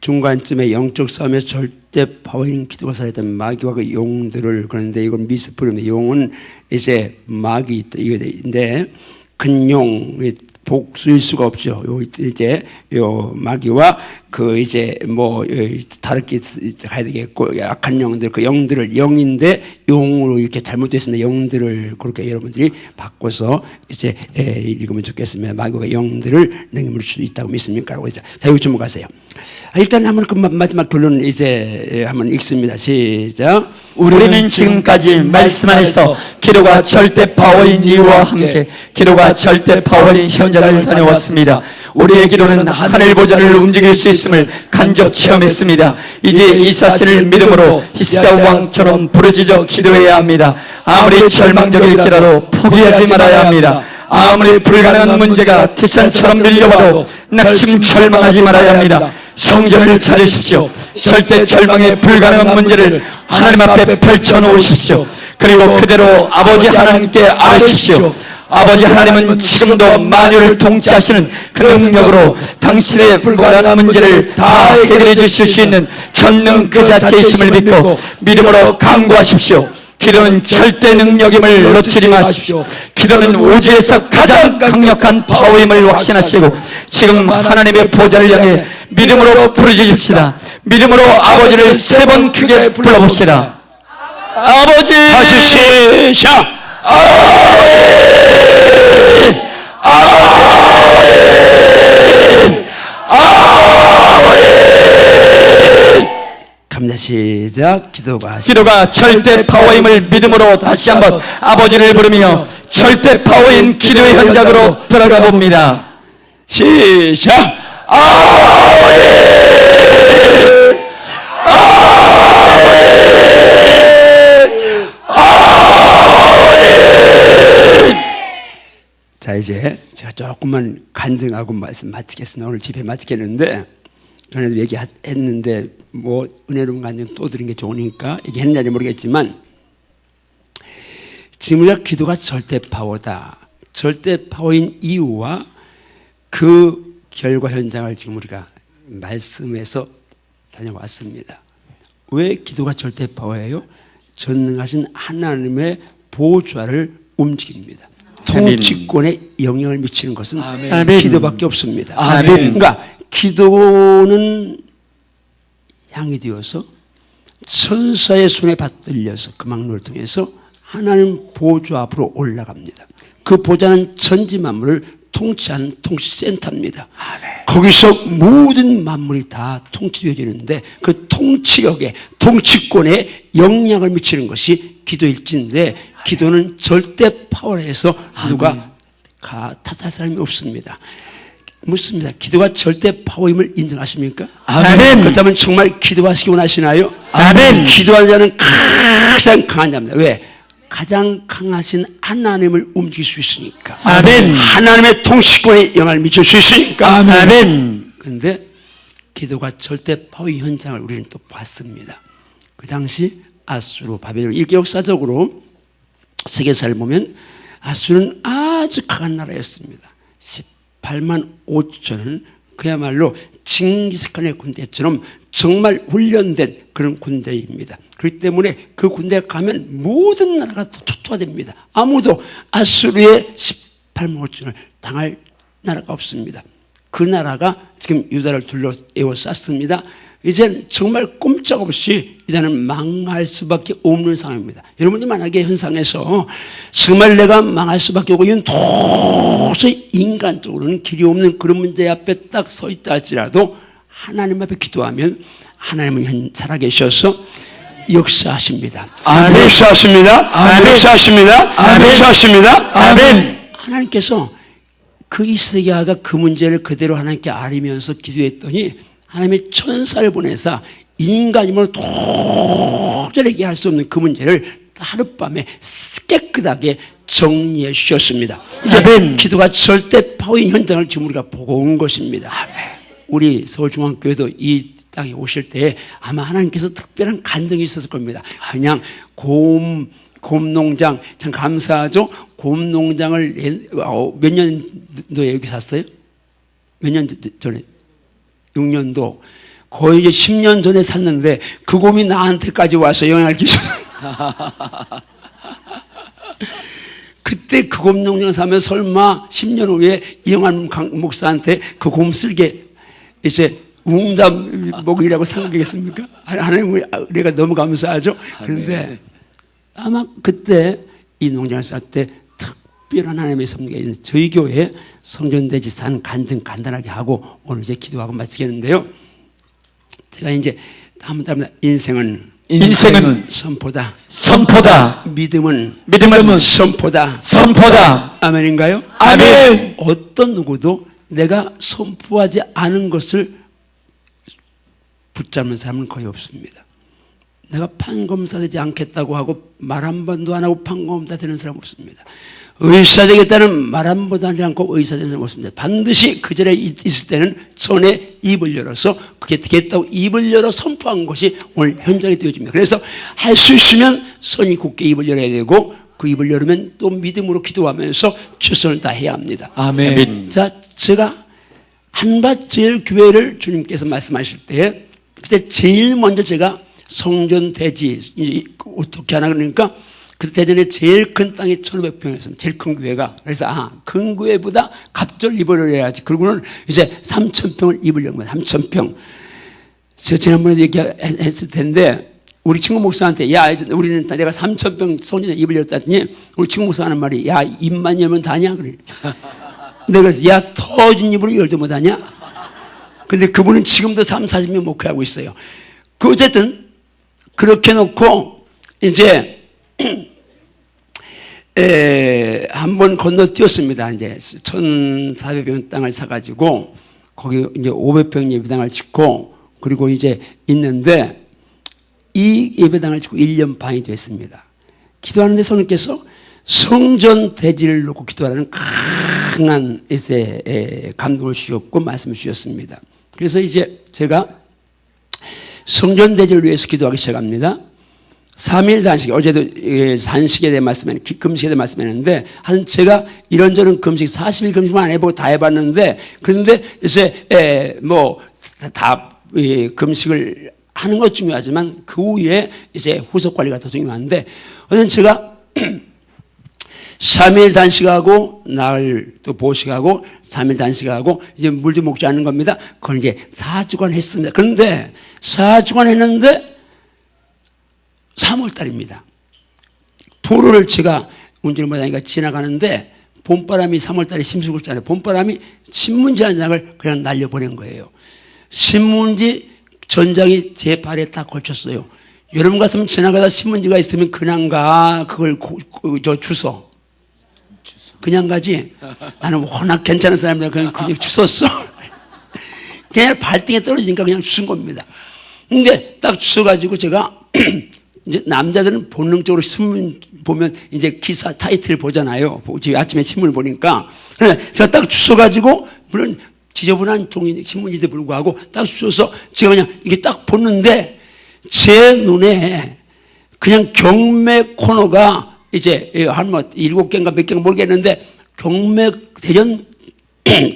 중간쯤에 영적 싸움에 절대 파워인 기도가 살아있던 마귀와 그 용들을, 그런데 이건 미스프림의 용은 이제 마귀 이건데 큰 용, 복수일 수가 없죠. 요 이제 요 마귀와 그 이제 뭐 다르게 가야 되겠고, 약한 영들, 그 영들을 영인데 용으로 이렇게 잘못됐습니다. 영들을 그렇게 여러분들이 바꿔서 이제 읽으면 좋겠습니다. 마귀가 영들을 능히 물릴 수 있다고 믿습니까? 자, 여기 주목하세요. 일단 한번 그 마지막 결론 이제 한번 읽습니다. 시작. 우리는 지금까지 말씀 안에서 기도가 절대 파워인 이유와 함께 기도가 절대 파워인 현장을 다녀왔습니다. 우리의 기도는 하늘 보좌를 움직일 수 있음을 간접 체험했습니다. 이제 이 사실을 믿음으로 히스기야 왕처럼 부르짖어 기도해야 합니다. 아무리 절망적일지라도 포기하지 말아야 합니다. 아무리 불가능한 문제가 태산처럼 밀려와도 낙심 절망하지 말아야 합니다. 성전을 찾으십시오. 절대 절망의 불가능한 문제를 하나님 앞에 펼쳐놓으십시오. 그리고 그대로 아버지 하나님께 아뢰십시오. 아버지 하나님은 지금도 만유를 통치하시는 그 능력으로 당신의 불가능한 문제를 다 해결해 주실 수 있는 전능 그 자체이심을 믿고 믿음으로 간구하십시오. 기도는 절대 능력임을 놓치지 마십시오. 기도는 우주에서 가장 강력한 파워임을 확신하시고 지금 하나님의 보좌를 향해 믿음으로 부르짖읍시다. 믿음으로 아버지를 3번 크게 불러봅시다. 아버지! 다시 시작. 갑니다. 시작. 기도가 절대 파워임을 믿음으로 다시 한번 아버지를 부르며 절대 파워인 기도의 현장으로 들어가 봅니다. 시작. 자, 이제 제가 조금만 간증하고 말씀 마치겠습니다. 오늘 집회 마치겠는데, 전에도 얘기했는데 뭐 은혜로운 간증 또 드린 게 좋으니까 얘기했는지 모르겠지만, 지금 우리가 기도가 절대 파워다, 절대 파워인 이유와 그 결과 현장을 지금 우리가 말씀에서 다녀왔습니다. 왜 기도가 절대 파워예요? 전능하신 하나님의 보좌를 움직입니다. 통치권에 영향을 미치는 것은 아멘. 기도밖에 없습니다. 아멘. 그러니까 기도는 향이 되어서 천사의 손에 받들려서 그 막노를 통해서 하나님 보좌 앞으로 올라갑니다. 그 보좌는 천지 만물을 통치하는 통치센터입니다. 거기서 모든 만물이 다 통치되어지는데 그 통치력에 통치권에 영향을 미치는 것이 기도일진데 기도는 절대 파워에서 누가 탓할 사람이 없습니다. 묻습니다. 기도가 절대 파워임을 인정하십니까? 아멘. 그렇다면 정말 기도하시기 원하시나요? 아멘. 기도하는 자는 가장 강한 자입니다. 왜? 가장 강하신 하나님을 움직일 수 있으니까. 아멘. 하나님의 통치권에 영향을 미칠 수 있으니까. 아멘. 그런데 기도가 절대 파워의 현장을 우리는 또 봤습니다. 그 당시 아수르, 바벨론, 이렇게 역사적으로 세계사를 보면 아수르는 아주 강한 나라였습니다. 18만 5천은 그야말로 징기스칸의 군대처럼 정말 훈련된 그런 군대입니다. 그렇기 때문에 그 군대에 가면 모든 나라가 초토화됩니다. 아무도 아수르의 18만 5천을 당할 나라가 없습니다. 그 나라가 지금 유다를 둘러 에워쌌습니다. 이제는 정말 꼼짝없이 유다는 망할 수밖에 없는 상황입니다. 여러분들 만약에 현상에서 정말 내가 망할 수밖에 없고 이건 도저히 인간적으로는 길이 없는 그런 문제 앞에 딱 서 있다 할지라도 하나님 앞에 기도하면 하나님은 살아계셔서 역사하십니다. 아멘. 역사하십니다. 아멘. 역사하십니다. 아멘. 역사하십니다. 아멘. 하나님께서 그 이스기야가 그 문제를 그대로 하나님께 아리면서 기도했더니 하나님의 천사를 보내사 인간임으로 도저히 해결할 수 없는 그 문제를 하룻밤에 깨끗하게 정리해 주셨습니다. 이게 아멘. 기도가 절대 파워인 현장을 지금 우리가 보고 온 것입니다. 우리 서울중앙교회도 이 땅에 오실 때 아마 하나님께서 특별한 간증이 있었을 겁니다. 그냥 곰농장, 참 감사하죠. 곰농장을 몇 년도에 여기 샀어요? 몇 년 전에? 6년도. 거의 이제 10년 전에 샀는데 그 곰이 나한테까지 와서 영향을 끼쳐서 그때 그 곰농장 사면 설마 10년 후에 이영환 목사한테 그 곰 쓸게 이제 웅담목이라고 생각하겠습니까? 하나님 우리가 너무 감사하죠. 그런데 아마 그때 이 농장을 쌀 때 특별한 하나님의 섭리가 있는 저희 교회 성전대지 산 간증 간단하게 하고 오늘 이제 기도하고 마치겠는데요. 제가 이제 한번 인생은 선포다. 선포다. 믿음은 선포다. 선포다. 아멘인가요? 아멘. 어떤 누구도 내가 선포하지 않은 것을 붙잡는 사람은 거의 없습니다. 내가 판검사 되지 않겠다고 하고 말 한 번도 안 하고 판검사 되는 사람 없습니다. 의사 되겠다는 말 한 번도 하지 않고 의사 되는 사람 없습니다. 반드시 그 자리에 있을 때는 전에 입을 열어서 그게 되겠다고 입을 열어 선포한 것이 오늘 현장에 되어집니다. 그래서 할 수 있으면 선이 굳게 입을 열어야 되고 그 입을 열으면 또 믿음으로 기도하면서 최선을 다해야 합니다. 아멘. 자, 제가 한밭제일 교회를 주님께서 말씀하실 때 그때 제일 먼저 제가 성전 대지 어떻게 하나 그러니까 그때 전에 제일 큰 땅이 1,500평이었습니다. 제일 큰 교회가. 그래서 큰 교회보다 갑절 입을 해야지. 그러고는 이제 3,000평을 입으려고 합니다. 3,000평. 제가 지난번에 얘기했을 텐데 우리 친구 목사한테 야 이제 우리는 내가 3,000평 성전에 입을 열었더니 우리 친구 목사 하는 말이 야 입만 열면 다냐 그래. 내가 그래서 야 터진 입으로 열도 못하냐. 근데 그분은 지금도 30-40명 목회하고 있어요. 그 어쨌든 그렇게 놓고 이제 한번 건너뛰었습니다. 이제 1,400평 땅을 사가지고 거기 이제 500평 예배당을 짓고 그리고 이제 있는데 이 예배당을 짓고 1년 반이 됐습니다. 기도하는데 성령께서 성전 대지를 놓고 기도하라는 강한 이제 감동을 주셨고 말씀을 주셨습니다. 그래서 이제 제가 성전 대지를 위해서 기도하기 시작합니다. 3일 단식, 어제도 단식에 대해 말씀했는데, 금식에 대해 말씀했는데, 한 제가 이런저런 금식, 40일 금식만 안 해보고 다 해봤는데, 근데 이제, 다 금식을 하는 것 중요하지만 그 후에 이제 후속 관리가 더 중요한데, 어쨌든 제가 3일 단식하고 나흘 또 보식하고 3일 단식하고 이제 물도 먹지 않는 겁니다. 그걸 이제 4주간 했습니다. 그런데 4주간 했는데 3월 달입니다. 도로를 제가 운전을 못하니까 지나가는데 봄바람이 3월 달에 심수구잖아요. 봄바람이 신문지 한 장을 그냥 날려보낸 거예요. 신문지 전장이 제 발에 딱 걸쳤어요. 여러분 같으면 지나가다 신문지가 있으면 그냥 가. 그걸 주워. 그냥 가지. 나는 워낙 괜찮은 사람이라 그냥 주웠어. 그냥 발등에 떨어지니까 그냥 주운 겁니다. 근데 딱 주워가지고 제가 이제 남자들은 본능적으로 신문 보면 이제 기사 타이틀 보잖아요. 아침에 신문을 보니까. 제가 딱 주워가지고, 물론 지저분한 종이 신문인데 불구하고 딱 주워서 제가 그냥 이게 딱 보는데 제 눈에 그냥 경매 코너가 이제 한 뭐 7개인가 몇 개인가 모르겠는데, 경매 대전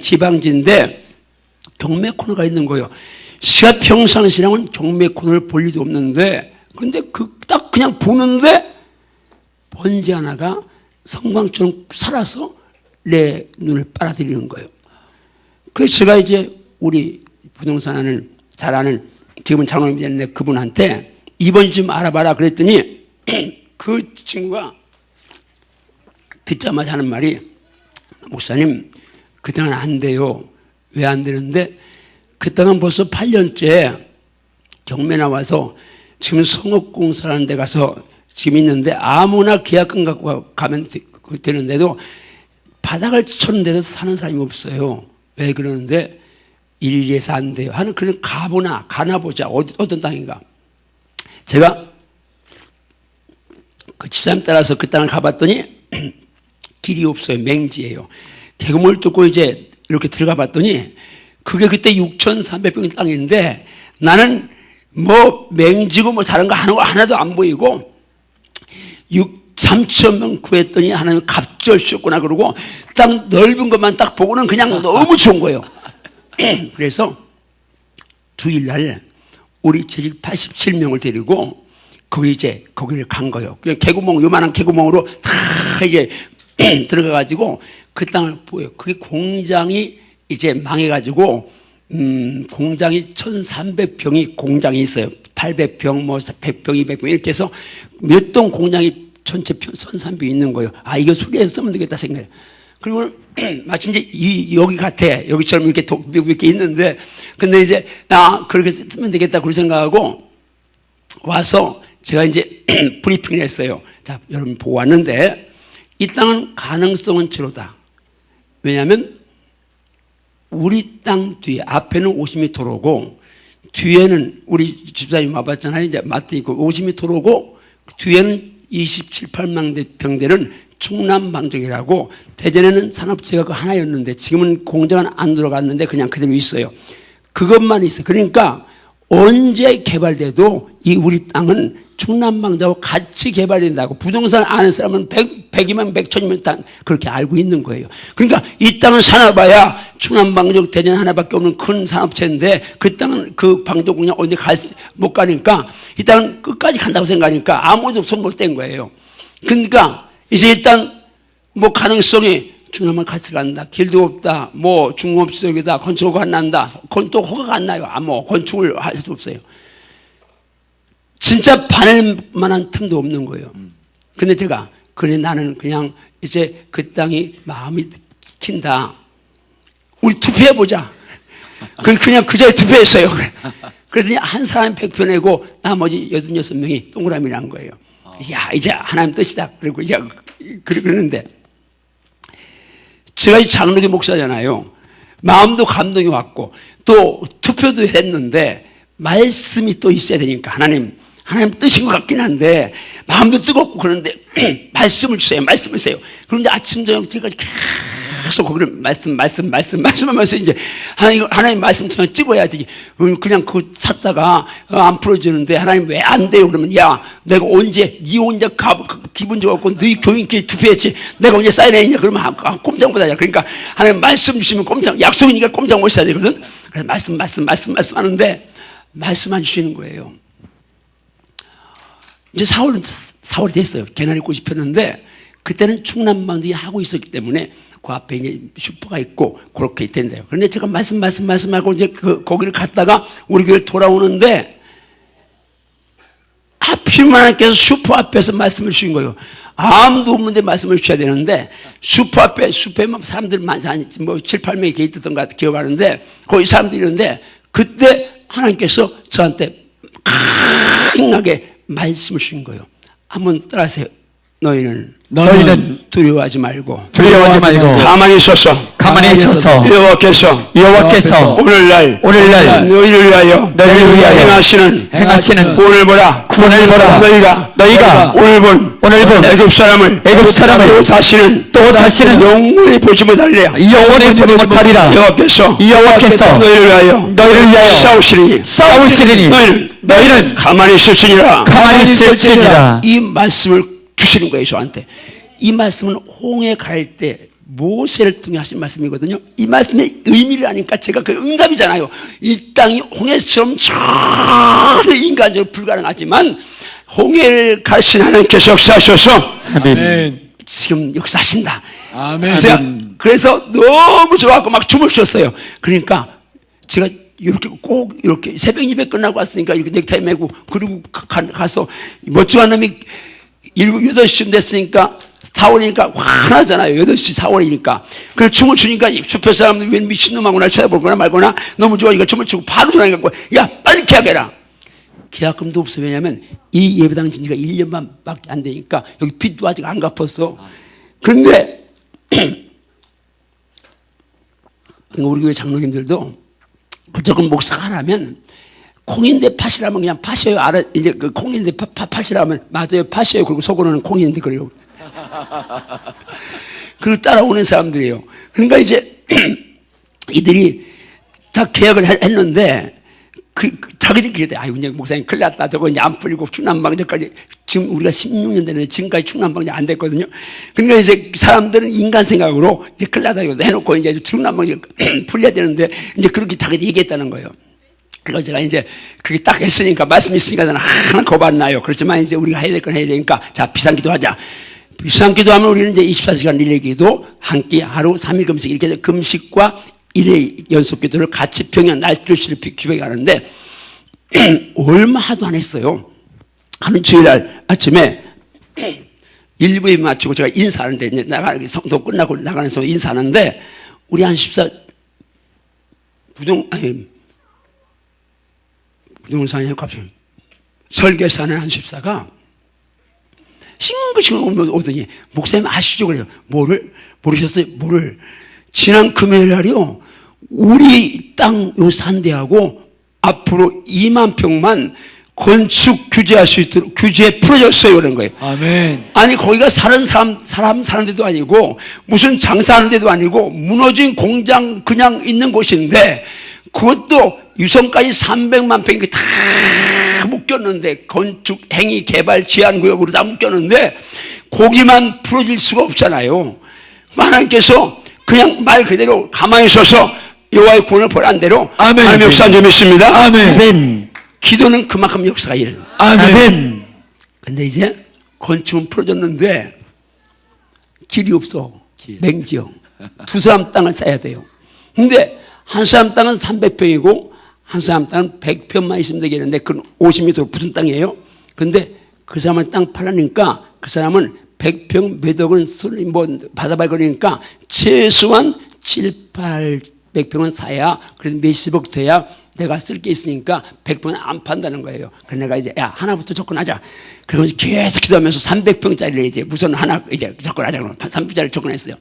지방지인데 경매 코너가 있는 거예요. 제가 평상시라면 경매 코너를 볼 일도 없는데, 근데 딱 그냥 보는데 번지 하나가 성광처럼 살아서 내 눈을 빨아들이는 거예요. 그래서 제가 이제 우리 부동산을 잘 아는, 지금은 장로님이 됐는데 그분한테 이번 좀 알아봐라 그랬더니 그 친구가 듣자마자 하는 말이, 목사님 그 땅은 안 돼요. 왜 안 되는데, 그 땅은 벌써 8년째 경매 나와서 지금 성업공사라는 데 가서 지금 있는데 아무나 계약금 갖고 가면 되는데도 바닥을 쳤는데도 사는 사람이 없어요. 왜 그러는데, 이래서 안 돼요 하는, 그런 가나 보자. 어떤 땅인가. 제가 그 집사님 따라서 그 땅을 가봤더니 길이 없어요. 맹지예요. 개구멍을 뚫고 이제 이렇게 들어가 봤더니 그게 그때 6,300평 땅인데, 나는 뭐 맹지고 뭐 다른 거 하는 거 하나도 안 보이고 3,000명 구했더니 하나는 갑절이었구나 그러고 땅 넓은 것만 딱 보고는 그냥 너무 좋은 거예요. 그래서 주일날 우리 재직 87명을 데리고 거기를 간 거예요. 그냥 개구멍, 요만한 개구멍으로 다 이제 들어가가지고 그 땅을 보여요. 그게 공장이 이제 망해가지고, 공장이 1,300평이 공장이 있어요. 800평, 뭐 100평, 200평 이렇게 해서 몇 동 공장이 전체 1,300평이 있는 거예요. 아, 이거 수리해서 쓰면 되겠다 생각해요. 그리고 마치 이제 여기 같아. 여기처럼 이렇게 있는데, 근데 이제, 그렇게 쓰면 되겠다. 그렇게 생각하고 와서 제가 이제 브리핑을 했어요. 자, 여러분 보고 왔는데, 이 땅은 가능성은 제로다. 왜냐하면 우리 땅 뒤에, 앞에는 50m로고 뒤에는 우리 집사님 와봤잖아요. 이제 마트 있고 50m로고 뒤에는 27, 8만 평 되는 충남방적이라고, 대전에는 산업체가 그 하나였는데 지금은 공장은 안 들어갔는데 그냥 그대로 있어요. 그것만 있어. 그러니까 언제 개발돼도 이 우리 땅은 충남방자하고 같이 개발된다고 부동산 아는 사람은 100이면 100천이면 땅 그렇게 알고 있는 거예요. 그러니까 이 땅은 사놔봐야 충남방적 대전 하나밖에 없는 큰 산업체인데, 그 땅은 그 방적 그냥 어디 못 가니까 이 땅은 끝까지 간다고 생각하니까 아무도 손 못 댄 거예요. 그러니까 이제 일단 뭐 가능성이 충남을 같이 간다. 길도 없다. 뭐 중업지역이다. 건축허가 안 난다. 또 허가가 안 나요. 뭐 건축을 할 수도 없어요. 진짜 반할 만한 틈도 없는 거예요. 근데 제가, 그래 나는 그냥 이제 그 땅이 마음이 킨다. 우리 투표해보자. 그냥 그 자리에 투표했어요. 그러더니 한 사람이 100표 내고 나머지 86명이 동그라미란 거예요. 야, 이제 하나님 뜻이다. 그리고 이제 그러는데, 제가 이 장로교 목사잖아요. 마음도 감동이 왔고 또 투표도 했는데 말씀이 또 있어야 되니까 하나님 뜻인 것 같긴 한데 마음도 뜨겁고 그런데 말씀을 주세요. 말씀을 주세요. 그런데 아침 저녁 제가 계속 거기를 말씀하면서 이제 하나님 말씀 그냥 찍어야 되지. 그냥 그거 샀다가 안 풀어지는데 하나님 왜 안 돼요? 그러면 야, 내가 언제 네 혼자 기분 좋았고 네 교인끼리 투표했지 내가 언제 사인했냐? 그러면 꼼짝 못하냐. 그러니까 하나님 말씀 주시면 꼼짝, 약속이니까 꼼짝 못 써야 되거든. 그래서 말씀 하는데 말씀해 주시는 거예요. 이제 4월이 됐어요. 개나리 꽃이 폈는데 그때는 충남방들이 하고 있었기 때문에 그 앞에 이제 슈퍼가 있고 그렇게 있던데요. 그런데 제가 말씀하고 이제 거기를 갔다가 우리 교회 돌아오는데 하필이면 하나님께서 슈퍼 앞에서 말씀을 주신 거예요. 아무도 없는데 말씀을 주셔야 되는데 슈퍼 앞에 사람들 많이 뭐 7, 8명이 이렇게 있었던 것 같아 기억하는데 거기 사람들이 있는데 그때 하나님께서 저한테 강하게 말씀을 주신 거예요. 한번 따라하세요. 너희는 두려워하지 말고 가만히 있어서 여호와께서 오늘날 너희를 위하여 행하시는 구원을 보라. 너희가 오늘 본 애굽 사람을 또 다시는 영원히 보지 못하리라. 여호와께서 너희를 위하여 싸우시리니 너희는 가만히 있을지니라. 이 말씀을 주시는 거예요. 저한테. 이 말씀은 홍해 갈 때 모세를 통해 하신 말씀이거든요. 이 말씀의 의미를 아니까 제가 그 응답이잖아요. 이 땅이 홍해처럼 전혀 인간적으로 불가능하지만 홍해를 가르친 하나님께서 역사하셔서 아멘. 지금 역사하신다. 아멘. 그래서 너무 좋아하고 막 춤을 췄어요. 그러니까 제가 이렇게 꼭 이렇게 새벽 예배 끝나고 왔으니까 이렇게 넥타이 메고 그리고 가서 멀쩡한 놈이 8시쯤 됐으니까 4월이니까 화나잖아요. 8시 4월이니까. 그래서 춤을 추니까 숲에 사람들 웬 미친놈하고 날 쳐다보거나 말거나 너무 좋아하니까 춤을 추고 바로 전화해갖고 야 빨리 계약해라. 계약금도 없어. 왜냐면 이 예배당 진지가 1년만 밖에 안 되니까 여기 빚도 아직 안 갚았어. 그런데 우리 교회 장로님들도 무조건 목사가 하라면 콩인데 팥이라면 그냥 팥이에요. 이제 그 콩인데 팥이라면 맞아요. 팥이에요. 그리고 속으로는 콩인데 그래요. 그리고 따라오는 사람들이에요. 그러니까 이제 이들이 다 계약을 했는데 자기들끼리 그래. 아유, 이제 목사님 큰일 났다. 저거 이제 안 풀리고 충남방제까지 지금 우리가 16년 됐는데 지금까지 충남방제 안 됐거든요. 그러니까 이제 사람들은 인간 생각으로 이제 큰일 났다 이거 해놓고 이제 충남방제 풀려야 되는데 이제 그렇게 자기들이 얘기했다는 거예요. 그래서 제가 이제 그게 딱 했으니까 말씀이 있으니까 저는 하나 겁안나요. 그렇지만 이제 우리가 해야 될 건 해야 되니까 자 비상기도 하자. 비상기도 하면 우리는 이제 24시간 릴레이기도 한 끼 하루 3일 금식 이렇게 해서 금식과 일회 연속기도를 같이 평양 날조시를 기획하는데 얼마 하도 안 했어요. 하는 주일날 아침에 1부에 맞추고 제가 인사하는데 이제 성도 끝나고 나가면서 인사하는데 우리 한 14부동산에 갑자기 설계사는 한 14가 싱긋싱긋 오더니 목사님 아시죠? 그래요. 뭐를? 모르셨어요? 뭐를? 지난 금요일 날이요. 우리 땅 요 산대하고 앞으로 2만 평만 건축 규제할 수 있도록 규제에 풀어졌어요. 그런 거예요. 아멘. 아니 거기가 사람 사는 데도 아니고 무슨 장사하는 데도 아니고 무너진 공장 그냥 있는 곳인데 그것도 유성까지 300만 평이 다 묶였는데 건축 행위 개발 제한구역으로 다 묶였는데 거기만 풀어질 수가 없잖아요. 하나님께서 그냥 말 그대로 가만히 서서 여호와의 구원을 보란 대로 아멘. 하나님의 역사한 점이 있습니다. 아멘. 기도는 그만큼 역사가 일어나요. 아멘. 근데 이제 건축은 풀어졌는데 길이 없어. 맹지형. 두 사람 땅을 사야 돼요. 근데 한 사람 땅은 300평이고 한 사람 땅은 100평만 있으면 되겠는데 그건 50m로 붙은 땅이에요. 근데 그 사람은 땅 팔라니까 그 사람은 100평 몇 억은 뭐 받아봐야 그러니까 최소한 700~800평은 사야 그래도 몇십억 돼야 내가 쓸 게 있으니까 100평은 안 판다는 거예요. 그래서 내가 이제 야 하나부터 접근하자. 그러면서 계속 기도하면서 300평짜리를 이제 우선 하나 이제 접근하자. 그러면 300평짜리를 접근했어요.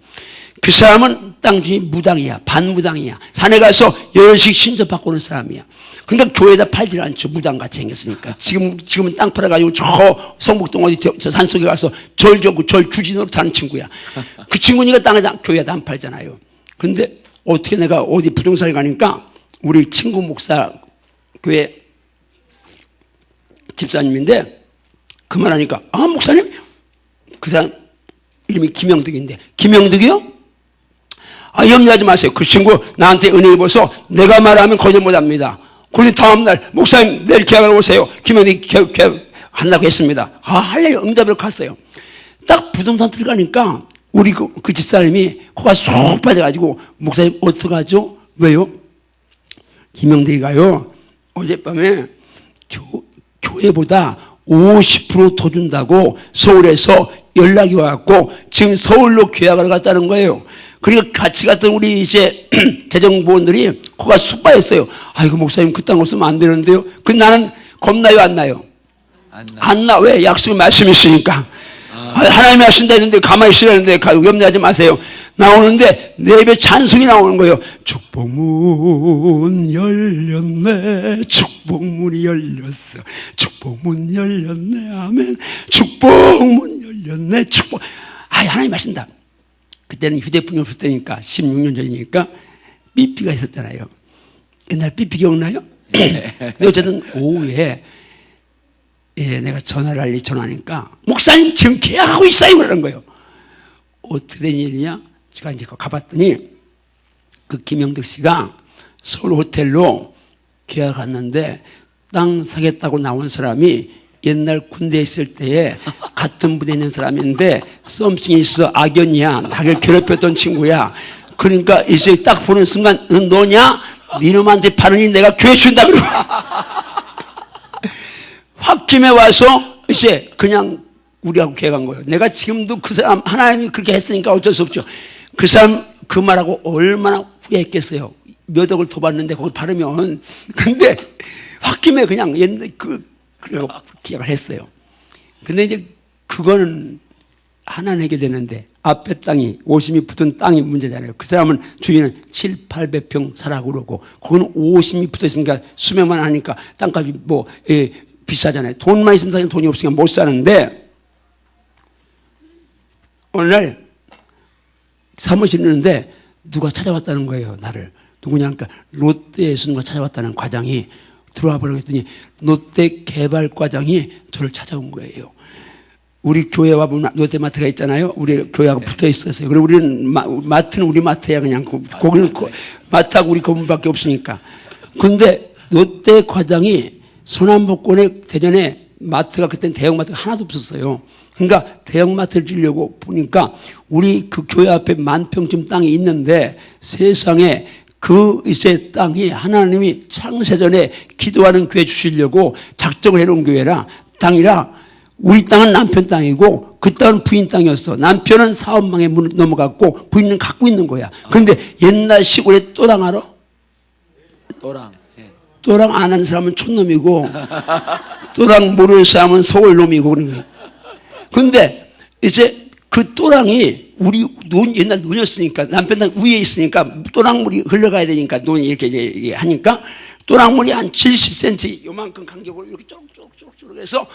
그 사람은 땅 주인이 무당이야. 반무당이야. 산에 가서 여럿씩 신접받고 오는 사람이야. 그러니까 교회에다 팔질 않죠. 무당같이 생겼으니까. 지금은 땅 팔아가지고 저 성북동 어디 저 산속에 가서 절 저고 절 규진으로 타는 친구야. 그 친구니까 땅에다 교회에다 안 팔잖아요. 근데 어떻게 내가 어디 부동산에 가니까 우리 친구 목사 교회 집사님인데 그 말하니까 아 목사님 그 사람 이름이 김영득인데 김영득이요? 아 염려하지 마세요. 그 친구 나한테 은혜 입어서 내가 말하면 거절 못합니다. 그런데 다음날 목사님 내일 계약을 오세요. 김영대 계약한다고 했습니다. 할래 응답을 갔어요. 딱 부동산 들어가니까 우리 그 집사님이 코가 쏙 빠져가지고 목사님 어떡하죠? 왜요? 김영대가요 어젯밤에 교회보다 50% 준다고 서울에서 연락이 와갖고 지금 서울로 계약을 갔다는 거예요. 그러니까 같이 갔던 우리 이제 재정보원들이 코가 쑥 빠졌어요. 아이고 목사님 그 땅 없으면 안 되는데요. 그 나는 겁나요 안 나요? 안 나. 왜? 약속의 말씀이 있으니까. 하나님이 하신다 했는데 가만히 있으라는데 염려하지 마세요. 나오는데 내 입에 찬송이 나오는 거예요. 축복문 열렸네. 축복문이 열렸어. 축복문 열렸네. 아멘. 축복문 열렸네. 축복. 하나님 하신다. 그때는 휴대폰이 없을 때니까 16년 전이니까 삐삐가 있었잖아요. 옛날 삐삐 기억나요? 근데 어쨌든 오후에 내가 전화를 할래 전화하니까 목사님 지금 계약하고 있어요 그러는 거예요. 어떻게 된 일이냐? 제가 이제 가봤더니 그 김영덕 씨가 서울 호텔로 계약했는데 땅 사겠다고 나온 사람이 옛날 군대에 있을 때에 같은 부대에 있는 사람인데 썸씽이 있어 악연이야. 나를 괴롭혔던 친구야. 그러니까 이제 딱 보는 순간 너 너냐? 니놈한테 파느니 내가 교회 준다 그러고 홧김에 와서 이제 그냥 우리하고 계약한 거예요. 내가 지금도 그 사람 하나님이 그렇게 했으니까 어쩔 수 없죠. 그 사람 그 말하고 얼마나 후회했겠어요. 몇 억을 더 받는데 거기 바르면. 근데 홧김에 그냥 옛날 그래서 계약을 했어요. 근데 이제 그거는 하나 내게 되는데 앞에 땅이 50이 붙은 땅이 문제잖아요. 그 사람은 주인은 700~800평 사라고 그러고 거기는 50이 붙어 있으니까 수명만 하니까 땅값이 비싸잖아요. 돈만 있으면 사는 돈이 없으니까 못 사는데 어느 날 사무실에 있는데 누가 찾아왔다는 거예요. 나를. 누구냐 하니까 롯데에서 누가 찾아왔다는 과장이 들어와 보라고 했더니 롯데 개발과장이 저를 찾아온 거예요. 우리 교회와 보면 롯데마트가 있잖아요. 우리 교회하고 붙어 있었어요. 그리고 우리는 마트는 우리 마트야 그냥. 거기는 마트하고 우리 건물밖에 없으니까. 근데 롯데 과장이 소남복권에 대전에 마트가 그때는 대형마트가 하나도 없었어요. 그러니까 대형마트를 지려고 보니까 우리 그 교회 앞에 10,000평쯤 땅이 있는데 세상에 그 이제 땅이 하나님이 창세전에 기도하는 교회 주시려고 작정을 해놓은 교회라 땅이라 우리 땅은 남편 땅이고 그 땅은 부인 땅이었어. 남편은 사업망에 넘어갔고 부인은 갖고 있는 거야. 그런데 옛날 시골에 또랑 알아? 또랑. 또랑 아는 사람은 촌놈이고 또랑 모르는 사람은 서울놈이고 그런 거예요. 근데 이제 그 또랑이 우리 옛날 논이었으니까 남편 땅 위에 있으니까 또랑물이 흘러가야 되니까 논이 이렇게 이제 하니까 또랑물이 한 70cm 요만큼 간격으로 이렇게 쪼록쪼록 해서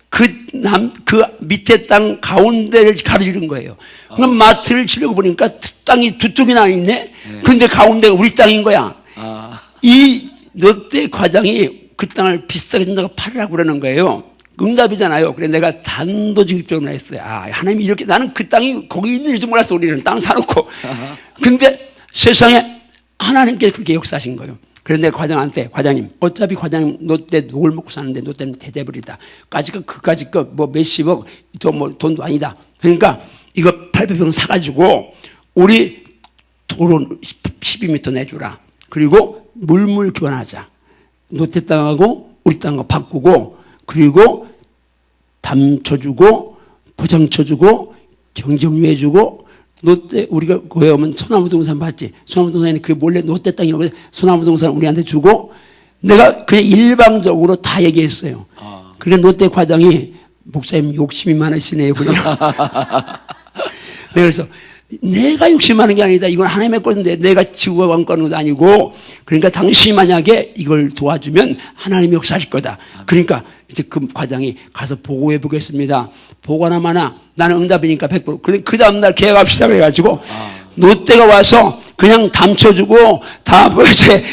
그 밑에 땅 가운데를 가로지른 거예요. 그럼 마트를 치려고 보니까 땅이 두 쪽이나 있네. 그런데 가운데가 우리 땅인 거야. 이 롯데 과장이 그 땅을 비싸게 준다고 팔으라고 그러는 거예요. 응답이잖아요. 그래 내가 단도직입적으로 했어요. 하나님이 이렇게 나는 그 땅이 거기 있는 줄 몰랐어. 우리는 땅 사놓고. 근데 세상에 하나님께서 그렇게 역사하신 거예요. 그래서 내가 과장한테 과장님 어차피 과장님 롯데 녹을 먹고 사는데 롯데는 대대버리다. 그까짓 거 뭐 몇십억 저 뭐 돈도 아니다. 그러니까 이거 800평 사가지고 우리 도로 12m 내주라. 그리고 물물 교환하자. 롯데 땅하고 우리 땅하고 바꾸고 그리고 담 쳐주고 포장 쳐주고 경정유 해주고 롯데 우리가 거기 오면 소나무동산 봤지? 소나무동산이 그 몰래 롯데 땅이라고 해서 소나무동산 우리한테 주고 내가 그냥 일방적으로 다 얘기했어요. 그러니까 롯데 과장이 목사님 욕심이 많으시네요. 그래서 내가 욕심하는 게 아니다. 이건 하나님의 것인데 내가 지구가 왕권한 것도 아니고 그러니까 당신이 만약에 이걸 도와주면 하나님이 역사하실 거다. 그러니까 이제 그 과장이 가서 보고해 보겠습니다. 보고나 마나 나는 응답이니까 100%. 그 다음날 계약합시다 그래가지고 롯데가 와서 그냥 담쳐주고 다 이제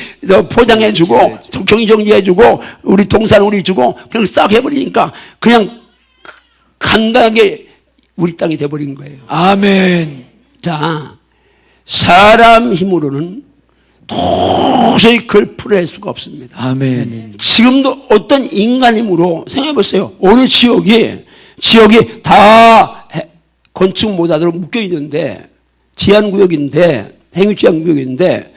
포장해주고 경정리해주고 우리 동산 우리 주고 그냥 싹 해버리니까 그냥 간단하게 우리 땅이 돼버린 거예요. 아멘. 자, 사람 힘으로는 도저히 그걸 풀어낼 수가 없습니다. 아멘. 지금도 어떤 인간 힘으로 생각해 보세요. 어느 지역이 다 건축 못하도록 묶여 있는데 제한구역인데 행위제한구역인데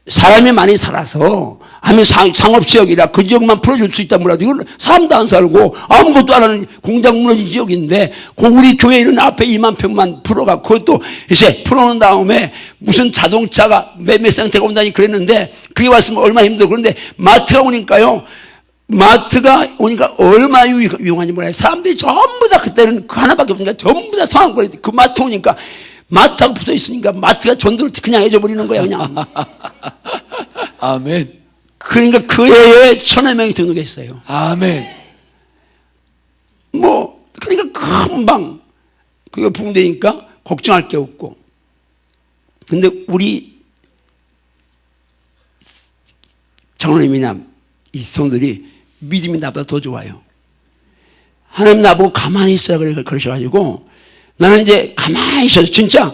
사람이 많이 살아서 하면 상업지역이라 그 지역만 풀어줄 수 있다 몰라도 이건 사람도 안 살고 아무것도 안 하는 공장 무너진 지역인데 우리 교회에 있는 앞에 2만 평만 풀어가 그것도 이제 풀어놓은 다음에 무슨 자동차가 매매 상태가 온다니 그랬는데 그게 왔으면 얼마나 힘들어. 그런데 마트가 오니까 얼마나 유용한지 몰라요. 사람들이 전부 다 그때는 그 하나밖에 없으니까 전부 다 성황거리 그 마트 오니까 마트하고 붙어 있으니까 마트가 전도를 그냥 해줘버리는 거야 그냥. 아멘. 그러니까 그 해에 1,000여 명이 등록했어요. 아멘. 그러니까 금방 그게 붕대니까 걱정할 게 없고. 근데 우리 장로님이나 이 성도들이 믿음이 나보다 더 좋아요. 하나님 나보고 가만히 있어라 그러셔가지고 나는 이제 가만히 있어서 진짜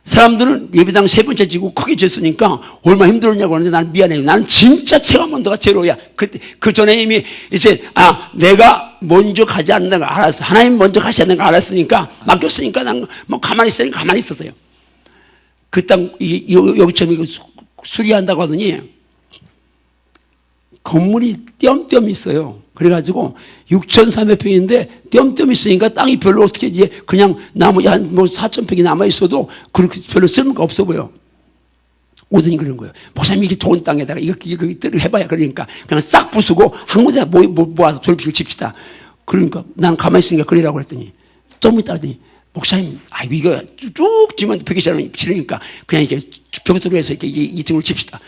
사람들은 예배당 3번째 지고 크게 졌으니까 얼마나 힘들었냐고 하는데 나는 미안해요. 나는 진짜 체감온도가 제로야. 그때 그 전에 이미 이제 내가 먼저 가지 않는 거 알았어. 하나님 먼저 가지 않는 거 알았으니까 맡겼으니까 난 뭐 가만히 있으니까 가만히 있었어요. 그 땅 여기처럼 수리한다고 하더니 건물이 띄엄띄엄 있어요. 그래가지고 6,300평인데 띄엄띄엄 있으니까 땅이 별로 어떻게 이제 그냥 나무 한 4,000평이 남아 있어도 그렇게 별로 쓸모가 없어 보여. 오더니 그런 거예요. 목사님 이게 좋은 땅에다가 이거 해봐야 그러니까 그냥 싹 부수고 한 군데 모아서 돌피고 칩시다. 그러니까 난 가만히 있으니까 그러라고 했더니 좀 이따 하더니 목사님 이거 쭉 지면 벽이 싫으니까 그냥 이게 벽돌로 해서 이렇게 이쪽으로 칩시다.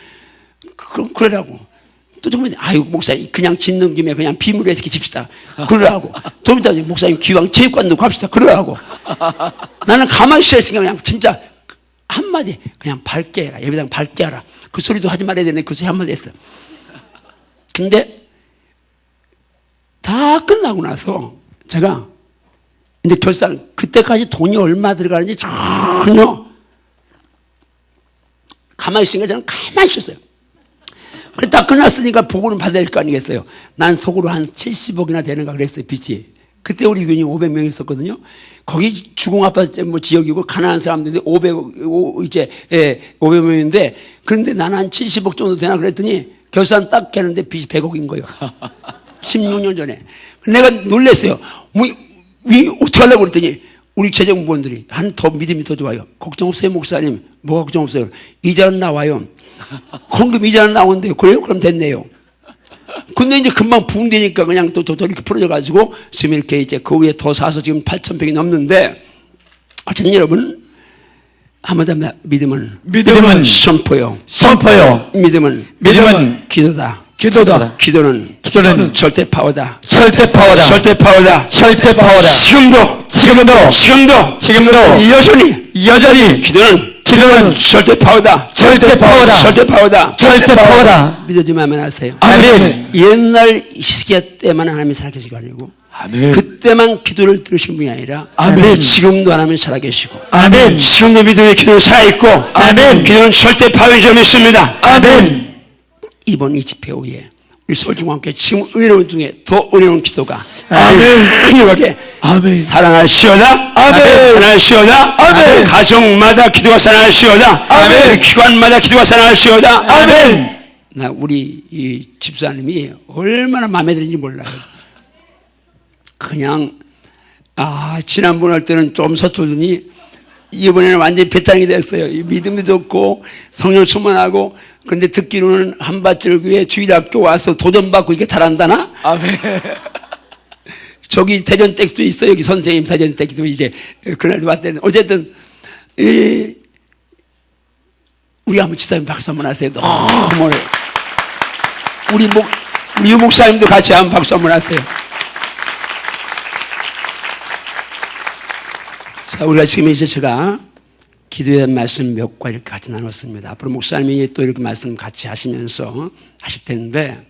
그러라고. 또 정말 목사님 그냥 짓는 김에 그냥 비물에 이렇게 칩시다. 그러라고. 좀 이따 목사님 기왕 체육관도 갑시다. 그러라고. 나는 가만히 있으니까 그냥 진짜 한마디 그냥 밝게 해라. 예배당 밝게 하라. 그 소리도 하지 말아야 되네. 그 소리 한마디 했어. 근데 다 끝나고 나서 제가 이제 결산 그때까지 돈이 얼마 들어가는지 전혀 가만히 있으니까 저는 가만히 있었어요. 그래 딱 끝났으니까 보고는 받아야 될 거 아니겠어요. 난 속으로 한 70억이나 되는가 그랬어요. 빚이. 그때 우리 교인이 500명 있었거든요. 거기 주공아파트 지역이고 가난한 사람들인데 500명인데 그런데 나는 한 70억 정도 되나 그랬더니 결산 딱 했는데 빚이 100억인 거예요. 16년 전에. 내가 놀랐어요. 어떻게 하려고 그랬더니 우리 재정부원들이 더 믿음이 더 좋아요. 걱정 없어요 목사님. 뭐가 걱정 없어요. 이자는 나와요. 헌금 이자는 나오는데요. 그래요? 그럼 됐네요. 근데 이제 금방 붕대니까 그냥 또 이렇게 풀어져가지고 지금 이렇게 이제 그 위에 더 사서 지금 8,000평이 넘는데 어쨌든 여러분 한마디로 믿음은 선포요. 믿음은 기도다. 기도는 절대 파워다. 지금도 여전히 기도는 절대 파워다. 믿어지면 아멘 하세요. 아멘. 옛날 시기에 때만 하나님이 살아계시고 아니고 아멘. 그때만 기도를 들으신 분이 아니라 아멘. 지금도 하나님이 살아계시고 아멘. 지금도 믿음의 기도는 살아있고 아멘. 기도는 절대 파워인 점 있습니다. 아멘. 이번 이 집회 후에 우리 서울중과 함께 지금 은혜로운 중에 더 은혜로운 기도가 아멘. 필요하게 아멘. 사랑하시오다. 아멘. 사랑하시오다. 아멘. 가정마다 기도가 사랑하시오다. 아멘. 기관마다 기도가 사랑하시오다. 아멘. 나 우리 이 집사님이 얼마나 마음에 드는지 몰라요. 그냥 지난번 할 때는 좀 서투르더니 이번에는 완전히 배짱이 됐어요. 믿음도 좋고 성령 충만하고 근데 듣기로는 한밭절교회 주일학교 와서 도전받고 이렇게 잘한다나? 아멘. 저기 대전댁도 있어. 여기 선생님 대전댁도 이제 그날도 왔대는 어쨌든 우리 한번 집사님 박수 한번 하세요. 너무 우리 목사님도 같이 한번 박수 한번 하세요. 자, 우리가 지금 이제 제가 기도에 대한 말씀 몇 과 이렇게 같이 나눴습니다. 앞으로 목사님이 또 이렇게 말씀 같이 하시면서 하실 텐데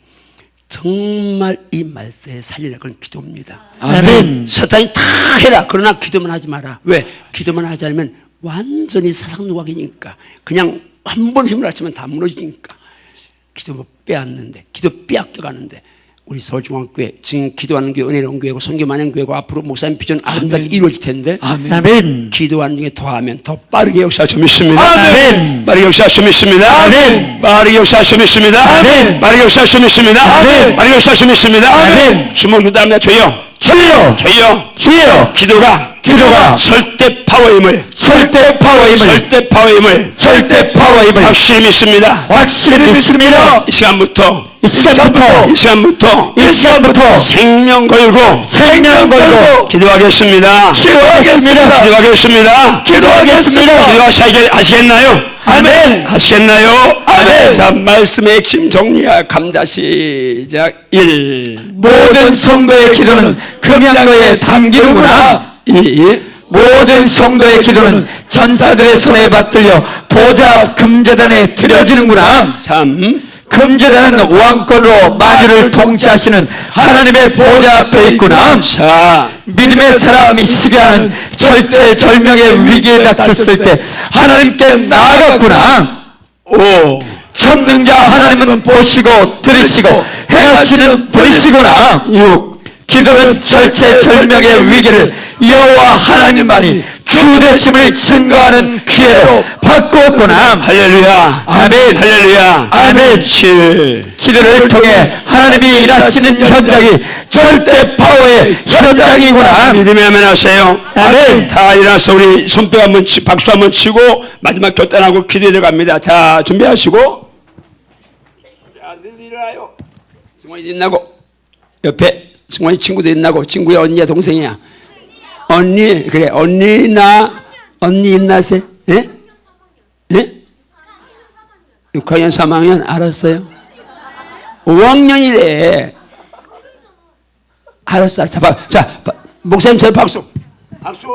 정말 이 말씀에 살리는 건 기도입니다. 아멘. 사탄이 다 해라. 그러나 기도만 하지 마라. 왜? 기도만 하지 않으면 완전히 사상 누각이니까 그냥 한 번 힘을 합치면 다 무너지니까 기도 빼앗는데, 기도 빼앗겨가는데, 우리 서울중앙교회 지금 기도하는 교회 은혜로운 교회고 선교 만행 교회고 앞으로 목사님 비전 아름답게 이루어질 텐데 아멘. 기도하는 중에 더하면 더 빠르게 역사할 줄 믿습니다. 아멘. 빠르게 역사할 줄 믿습니다. 아멘. 빠르게 역사할 줄 믿습니다. 아멘. 빠르게 역사할 줄 믿습니다. 아멘. 빠르게 역사할 줄 믿습니다. 아멘. 주먹 기도합니다. 주여, 주여, 주여, 주여. 기도가 절대 파워임을 절대 파워임을 확실히 믿습니다. 확실히 믿습니다. 이 시간부터 이 시간부터 생명 걸고 기도하겠습니다. 기도하시겠나요? 아멘. 하시겠나요? 아멘. 자, 말씀의 핵심 정리합니다. 시작. 1. 모든 성도의 기도는 금양거에 담기는구나. 2. 모든 성도의 기도는 전사들의 손에 받들려 보좌 금제단에 드려지는구나. 3. 금제단은 왕권으로 만유를 통치하시는 하나님의 보좌 앞에 있구나. 4. 믿음의 사람이 시비하는 절체절명의 위기에 닥쳤을 때 하나님께 나아갔구나. 5. 전능자 하나님은 보시고 들으시고 행하시는 분이시구나. 6. 기도는 절체절명의 위기를 여호와 하나님만이 주 되심을 증거하는 기회로 바꾸었구나. 할렐루야. 아멘. 할렐루야. 아멘. 7. 기도를 통해 하나님이 일하시는 현장이 절대 파워의 현장이구나. 믿음의 아멘 하세요. 아멘. 다 일어나서 우리 손뼉 한번 박수 한번 치고 마지막 결단하고 기도에 들어갑니다. 자, 준비하시고. 자, 늘 일어나요. 승원이 일어나고 옆에 승원이 친구도 일어나고 친구야 언니야 동생이야. 언니 그래 언니 있나세? 예? 예? 6학년 3학년 알았어요. 5학년이래. 알았어. 자, 목사님 저 박수. 박수.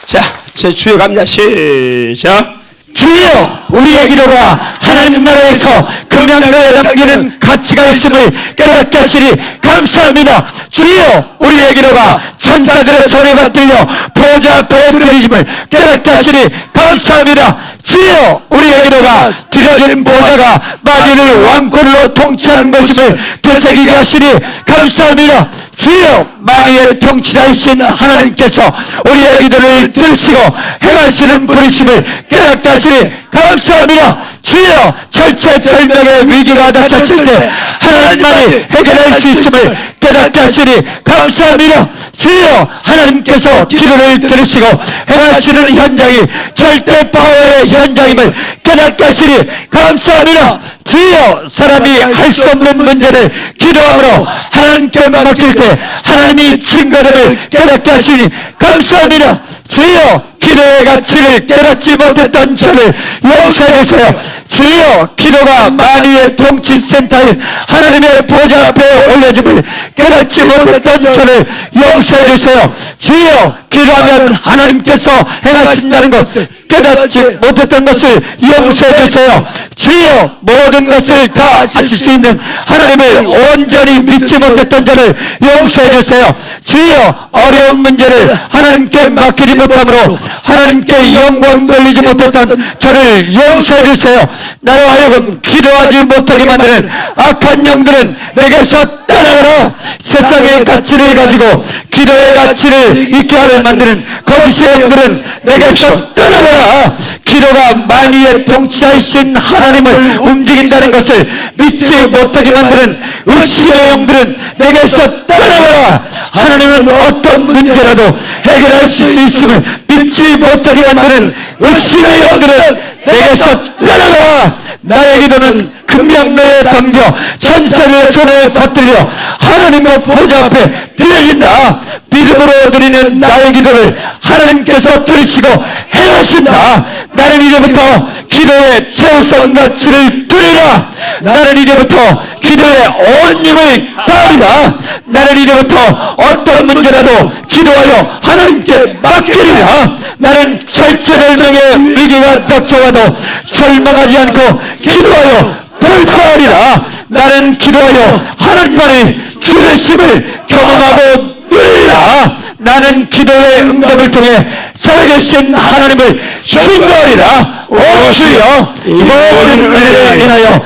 자, 제 주여 갑니다. 시작. 주여, 우리의 기도가 하나님 나라에서 금양가에 담기는 가치가 있음을 깨닫게 하시니 감사합니다. 주여, 우리의 기도가 천사들의 손에 받들려 보좌 앞에 드려짐을 깨닫게 하시니 감사합니다. 주여, 우리의 기도가 드려진 보좌가 만유를 왕권으로 통치하는 것임을 되새기게 하시니 감사합니다. 주여, 만유의 통치자이신 하나님께서 우리의 기도를 들으시고 행하시는 분이심을 깨닫게 하시니 감사합니다. 주여, 절체절명의 위기가 닥쳤을 때 하나님만이 해결할 수 있음을 깨닫게 하시니 감사합니다. 주여, 하나님께서 기도를 들으시고 행하시는 현장이 절대 파워의 현장임을 깨닫게 하시니 감사합니다. 주여, 사람이 할 수 없는 문제를 기도함으로 하나님께 맡길 때 하나님이 증거를 깨닫게 하시니 감사합니다. 주여, 기도의 가치를 깨닫지 못했던 저를 용서해 주세요. 주여, 기도가 만유의 통치센터인 하나님의 보좌 앞에 올려짐을 깨닫지 못했던 저를 용서해 주세요. 주여, 기도하면 하나님께서 행하신다는 것을 깨닫지 못했던 것을 용서해 주세요. 주여, 모든 것을 다 하실 수 있는 하나님을 온전히 믿지 못했던 저를 용서해 주세요. 주여, 어려운 문제를 하나님께 맡기지 못함으로 하나님께 영광 돌리지 못했던 저를 용서해 주세요. 나로 하여금 기도하지 못하게 만드는 악한 영들은 내게서 떠나가라. 세상의 가치를 가지고 기도의 가치를 잊게 하려 만드는 거짓의 영들은 내게서 떠나가라. 기도가 만유의 통치자이신 하나님을 움직인다는 것을 믿지 못하게 만드는 의심의 영들은 내게서 떠나가라. 하나님은 어떤 문제라도 해결할 수 있음을 믿지 못하게 만드는 의심의 영들은 내게서 떠나가라. 나의 기도는 금양로에 담겨 천사의 손에 받들려 하나님의 보좌 앞에 드려진다. 믿음으로 드리는 나의 기도를 하나님께서 들으시고 행하신다. 나는 이제부터 기도의 최우선 가치를 드리라. 나는 이제부터 기도의 온 힘을 다하리라. 나는 이제부터 어떤 문제라도 기도하여 하나님께 맡기리라. 나는 절체절명의 위기가 닥쳐와도 절망하지 않고 기도하여 돌파하리라. 나는 기도하여 하나님만의 주되심을 경험하고 누리리라. 나는 기도의 응답을 통해 살아계신 하나님을 증거하리라. 오 주여, 이 모든 은혜를 인하여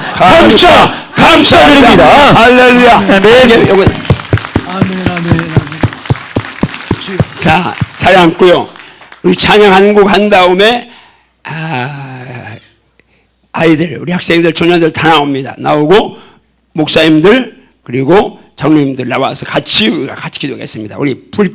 감사드립니다. 할렐루야. 아멘. 아멘, 아멘, 아멘. 자, 자리 앉고요. 우리 찬양 한 곡 한 다음에 아이들, 우리 학생들, 조년들 다 나옵니다. 나오고 목사님들 그리고 장로님들 나와서 같이 기도하겠습니다. 우리 불